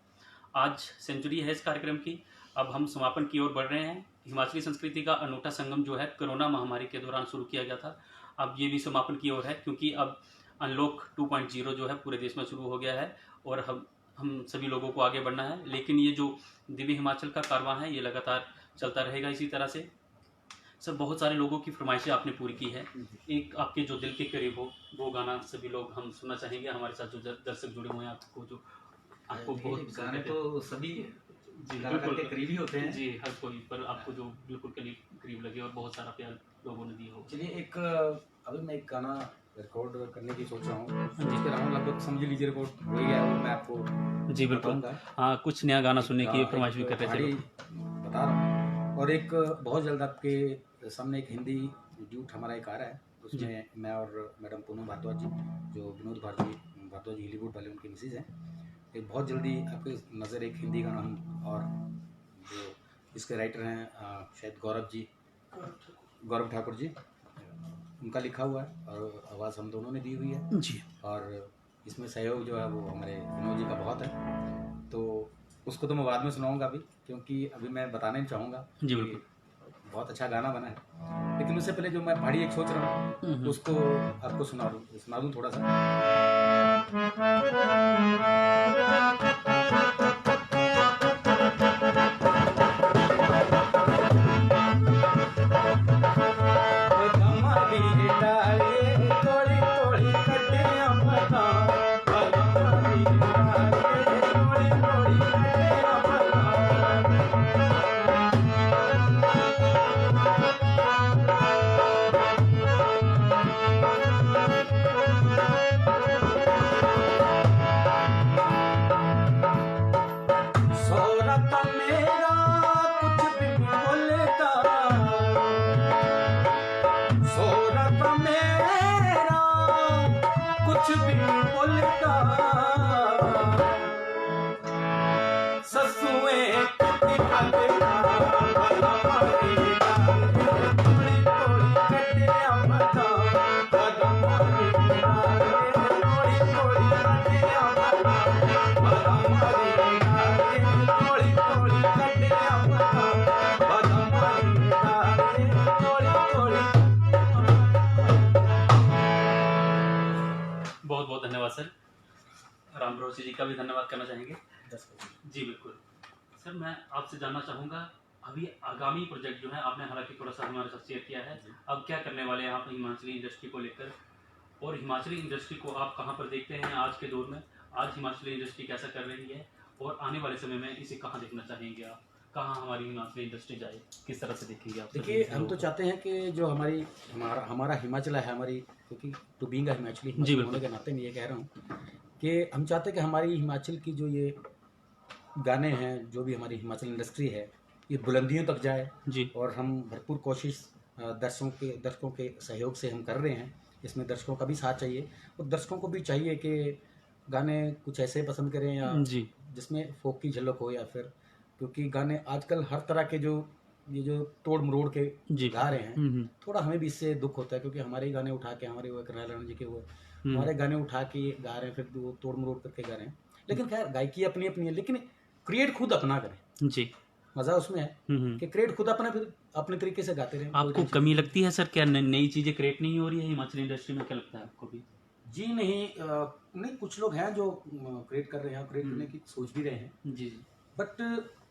S1: आज सेंचुरी है इस कार्यक्रम की। अब हम समापन की ओर बढ़ रहे हैं। हिमाचली संस्कृति का अनूठा संगम जो है कोरोना महामारी के दौरान शुरू किया गया था, अब ये भी समापन की ओर है, क्योंकि अब अनलॉक 2.0 जो है पूरे देश में शुरू हो गया है और हम सभी लोगों को आगे बढ़ना है। लेकिन ये जो दिव्य हिमाचल का कारवां है ये लगातार चलता रहेगा इसी तरह से। सर बहुत सारे लोगों की फरमाइशें आपने पूरी की है। एक आपके जो दिल के करीब हो वो गाना सभी लोग हम सुनना चाहेंगे। हमारे साथ जो दर्शक जुड़े हुए हैं आपको जो आपको बहुत
S2: गाने तो सभी
S1: जी
S2: कलाकार के
S1: बिल्कुल
S2: करीबी होते हैं।
S1: जी, हर कोई, पर आपको जो बिल्कुल करीब लगे और बहुत सारा प्यार लोगों ने दिया हो।
S2: चलिए एक अभी मैं एक गाना रिकॉर्ड करने की सोच रहा हूँ, जिसके नाम लगभग समझ लीजिए रिकॉर्ड हो गया है, वो मैं आपको
S1: जी बिल्कुल,
S2: बताऊंगा।
S1: हाँ कुछ नया गाना सुनने की
S2: हाँ,
S1: फरमाइश भी
S2: एक
S1: कर रहे
S2: पहाड़ी
S1: थे।
S2: बता रहा हूँ। और एक बहुत जल्द आपके सामने एक हिंदी ड्यूट हमारा एक आ रहा है, उसमें मैं और मैडम पूनम भारद्वाज जी, जो विनोद भारद्वाज हॉलीवुड वाले उनके मिसेज हैं, एक बहुत जल्दी आपके नज़र एक हिंदी गाना हम, और जो इसके राइटर हैं शायद गौरव ठाकुर जी, उनका लिखा हुआ है और आवाज़ हम दोनों ने दी हुई है।
S1: जी
S2: और इसमें सहयोग जो है वो हमारे विनोद जी का बहुत है, तो उसको तो मैं बाद में सुनाऊंगा अभी, क्योंकि अभी मैं बताना ही चाहूँगा
S1: जी
S2: कि
S1: बिल्कुल।
S2: बहुत अच्छा गाना बना है। लेकिन उससे पहले जो मैं पहाड़ी एक सोच रहा हूँ उसको आपको सुना दूँ थोड़ा सा।
S1: करना चाहेंगे?
S2: 10
S1: जी बिल्कुल सर, मैं आपसे जानना चाहूँगा अभी आगामी प्रोजेक्ट जो है आपने हालांकि थोड़ा सा हमारे साथ शेयर किया है, अब क्या करने वाले हैं आप हिमाचली इंडस्ट्री को लेकर, और हिमाचली इंडस्ट्री को आप कहाँ पर देखते हैं आज के दौर में? आज हिमाचली इंडस्ट्री कैसा कर रही है और आने वाले समय में इसे कहाँ देखना चाहेंगे आप? कहाँ हमारी हिमाचली इंडस्ट्री जाए, किस तरह से देखेंगे आप?
S2: देखिए, हम तो चाहते हैं कि जो हमारा हिमाचल है, हमारी, क्योंकि टू बीइंग हिमाचली
S1: जी, बिल्कुल।
S2: होने के नाते मैं ये कह रहा हूँ कि हम चाहते हैं कि हमारी हिमाचल की जो ये गाने हैं, जो भी हमारी हिमाचल इंडस्ट्री है, ये बुलंदियों तक जाए।
S1: जी
S2: और हम भरपूर कोशिश दर्शकों के सहयोग से हम कर रहे हैं। इसमें दर्शकों का भी साथ चाहिए और दर्शकों को भी चाहिए कि गाने कुछ ऐसे पसंद करें या
S1: जी
S2: जिसमें फोक की झलक हो, या फिर क्योंकि गाने आजकल हर तरह के ये जो तोड़ मरोड़ के
S1: जी
S2: गा रहे हैं,
S1: हम्म।
S2: थोड़ा हमें भी इससे दुख होता है, क्योंकि हमारे ही गाने उठा के, हमारे वो करनाल राणा जी के वो
S1: हम्म।
S2: हमारे गाने उठा के ये गा रहे हैं, फिर वो तोड़ मरोड़ करके गा रहे हैं। लेकिन खैर, गायकी अपनी अपनी है, लेकिन क्रिएट खुद अपना करें।
S1: जी
S2: मज़ा उसमें है कि क्रिएट खुद अपना, फिर अपने तरीके से गाते रहें।
S1: आपको कमी लगती है सर क्या, नई चीज़ें क्रिएट नहीं हो रही है हिमाचली इंडस्ट्री में? क्या लगता है आपको भी?
S2: जी नहीं, कुछ लोग हैं जो क्रिएट कर रहे हैं, क्रिएट करने की सोच भी रहे हैं,
S1: जी
S2: बट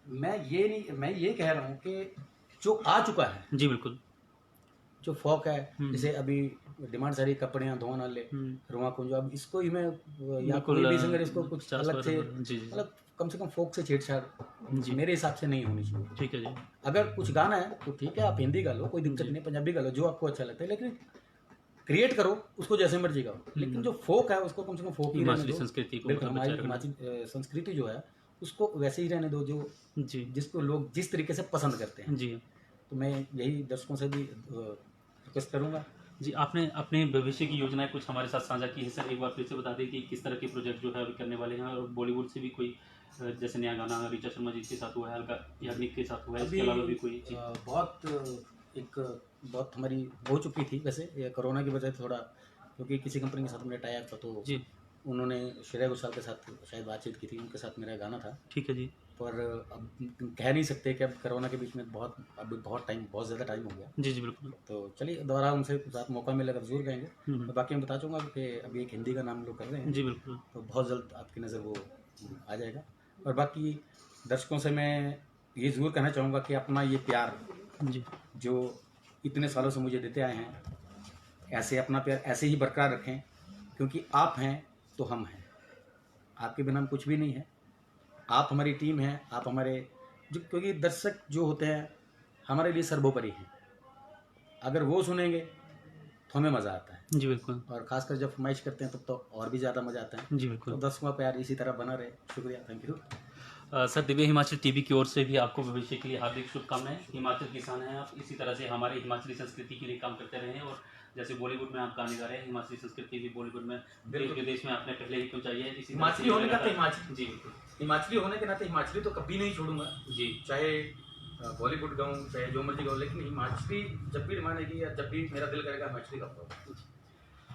S2: मैं ये कह रहा हूँ कि जो आ चुका है,
S1: जी बिल्कुल।
S2: जो फोक है, जैसे अभी डिमांड सारी कपड़े धोन वाले, रुआ कुंजो, अब इसको ही मैं या
S1: बिल्कुल,
S2: कॉमेडी सिंगर इसको कुछ
S1: 50
S2: अलग से,
S1: जी जी
S2: मतलब कम से कम फोक से छेड़छाड़
S1: जी
S2: मेरे हिसाब से नहीं होनी चाहिए।
S1: ठीक है जी।
S2: अगर कुछ गाना है तो ठीक है, आप हिंदी गा लो, कोई दिक्कत नहीं, पंजाबी गा लो, जो आपको अच्छा लगता है, लेकिन क्रिएट करो उसको जैसे मर्जी गाओ, लेकिन जो फोक है उसको कम से कम फोक ही रहने
S1: हिमाचली
S2: दो।
S1: संस्कृति को
S2: बिल्कुल,
S1: मतलब
S2: हमारी
S1: बचाए रखना।
S2: हिमाचली संस्कृति जो है उसको वैसे ही रहने दो, जो
S1: जी
S2: जिसको लोग जिस तरीके से पसंद करते हैं।
S1: जी
S2: तो मैं यही दर्शकों से भी रिक्वेस्ट करूंगा।
S1: जी, आपने अपने भविष्य की योजनाएं कुछ हमारे साथ साझा की है सर, एक बार फिर से बता दें कि किस तरह के प्रोजेक्ट जो है अभी करने वाले हैं, और बॉलीवुड से भी कोई जैसे नया गाना ऋचा शर्मा जी के साथ हुआ है, अलका याग्निक के साथ हुआ है, इसके अलावा भी कोई? जी
S2: बहुत हमारी हो चुकी थी वैसे, ये कोरोना की वजह से थोड़ा, क्योंकि किसी कंपनी के साथ हमने टाई अप था, तो
S1: जी
S2: उन्होंने श्रेया घोषाल के साथ शायद बातचीत की थी, उनके साथ मेरा गाना था।
S1: ठीक है जी।
S2: पर अब कह नहीं सकते कि अब कोरोना के बीच में बहुत बहुत ज़्यादा टाइम हो गया।
S1: जी जी बिल्कुल।
S2: तो चलिए, दोबारा उनसे साथ मौका मिलेगा तो जरूर गाएंगे। तो बाकी मैं बता चूँगा कि अभी एक हिंदी का नाम लोग कर रहे हैं,
S1: जी बिल्कुल।
S2: तो बहुत जल्द आपकी नज़र वो आ जाएगा। और बाकी दर्शकों से मैं ये ज़रूर कहना चाहूँगा कि अपना ये प्यार
S1: जी
S2: जो इतने सालों से मुझे देते आए हैं, ऐसे अपना प्यार ऐसे ही बरकरार रखें, क्योंकि आप हैं तो हम हैं, आपके बिना हम कुछ भी नहीं है। आप हमारी टीम हैं, आप हमारे क्योंकि दर्शक जो होते हैं हमारे लिए सर्वोपरि हैं। अगर वो सुनेंगे तो हमें मज़ा आता है,
S1: जी बिल्कुल।
S2: और ख़ासकर जब फरमाइश करते हैं तब तो और भी ज़्यादा मज़ा आता है।
S1: जी
S2: तो
S1: बिल्कुल।
S2: दर्शकों का प्यार इसी तरह बना रहे। शुक्रिया, thank you.
S1: Sir, Divya Himachal TV की ओर से भी आपको भविष्य के लिए हार्दिक शुभकामनाएं। हिमाचल किसान हैं आप, इसी तरह से हमारे हिमाचली संस्कृति के लिए काम करते रहें, और जैसे बॉलीवुड में आप गाने गा रहे हैं, हिमाचली संस्कृति भी बॉलीवुड में देश विदेश में आपने पहले ही पहुंचाई है। इसी
S2: हिमाचली होने का तो हिमाचली,
S1: जी बिल्कुल,
S2: हिमाचली होने के नाते हिमाचली तो कभी नहीं छोड़ूंगा।
S1: जी
S2: चाहे बॉलीवुड गाऊँ, चाहे जो मर्जी गाऊँ, लेकिन हिमाचली जब भी मानेगी या जब भी मेरा दिल करेगा हिमाचली गाऊंगा।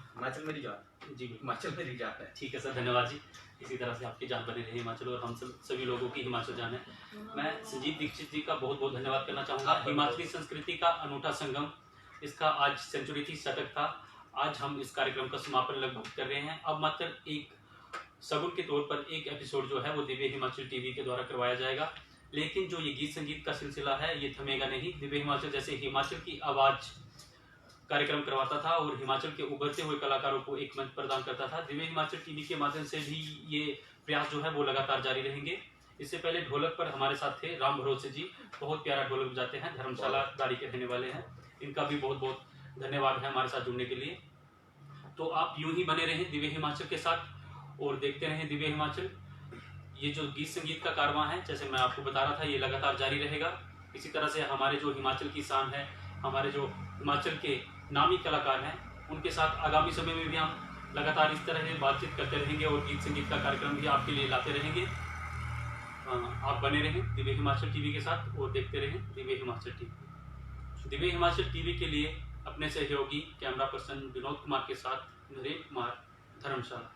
S2: हिमाचल मेरी जान,
S1: जी
S2: हिमाचल मेरी जान है।
S1: ठीक है सर, धन्यवाद जी। इसी तरह से आपकी जान बनी रही हिमाचल, और हम सभी लोगों की हिमाचल जान है। मैं संजीव दीक्षित जी का बहुत बहुत धन्यवाद करना चाहूँगा। हिमाचली संस्कृति का अनूठा संगम, इसका आज सेंचुरी थी, शतक था। आज हम इस कार्यक्रम का समापन लगभग कर रहे हैं। अब मात्र एक सगुन के तौर पर एक एपिसोड जो है वो दिव्य हिमाचल टीवी के द्वारा करवाया जाएगा, लेकिन जो ये गीत संगीत का सिलसिला है ये थमेगा नहीं। दिव्य हिमाचल जैसे हिमाचल की आवाज़ कार्यक्रम करवाता था और हिमाचल के उभरते हुए कलाकारों को एक मंच प्रदान करता था, दिव्य हिमाचल टीवी के माध्यम से भी ये प्रयास जो है वो लगातार जारी रहेंगे। इससे पहले ढोलक पर हमारे साथ थे राम भरोसे जी, बहुत प्यारा ढोलक बजाते हैं, धर्मशाला दारी के रहने वाले हैं। इनका भी बहुत बहुत धन्यवाद है हमारे साथ जुड़ने के लिए। तो आप यूं ही बने रहें दिव्य हिमाचल के साथ और देखते रहें दिव्य हिमाचल। ये जो गीत संगीत का कारवां है, जैसे मैं आपको बता रहा था, ये लगातार जारी रहेगा। इसी तरह से हमारे जो हिमाचल की शान है, हमारे जो हिमाचल के नामी कलाकार हैं, उनके साथ आगामी समय में भी हम लगातार इस तरह से बातचीत करते रहेंगे और गीत संगीत का कार्यक्रम भी आपके लिए लाते रहेंगे। आप बने रहें दिव्य हिमाचल टीवी के साथ और देखते रहें दिव्य हिमाचल टीवी। दिव्य हिमाचल टीवी के लिए अपने सहयोगी कैमरा पर्सन विनोद कुमार के साथ नरेंद्र कुमार, धर्मशाला।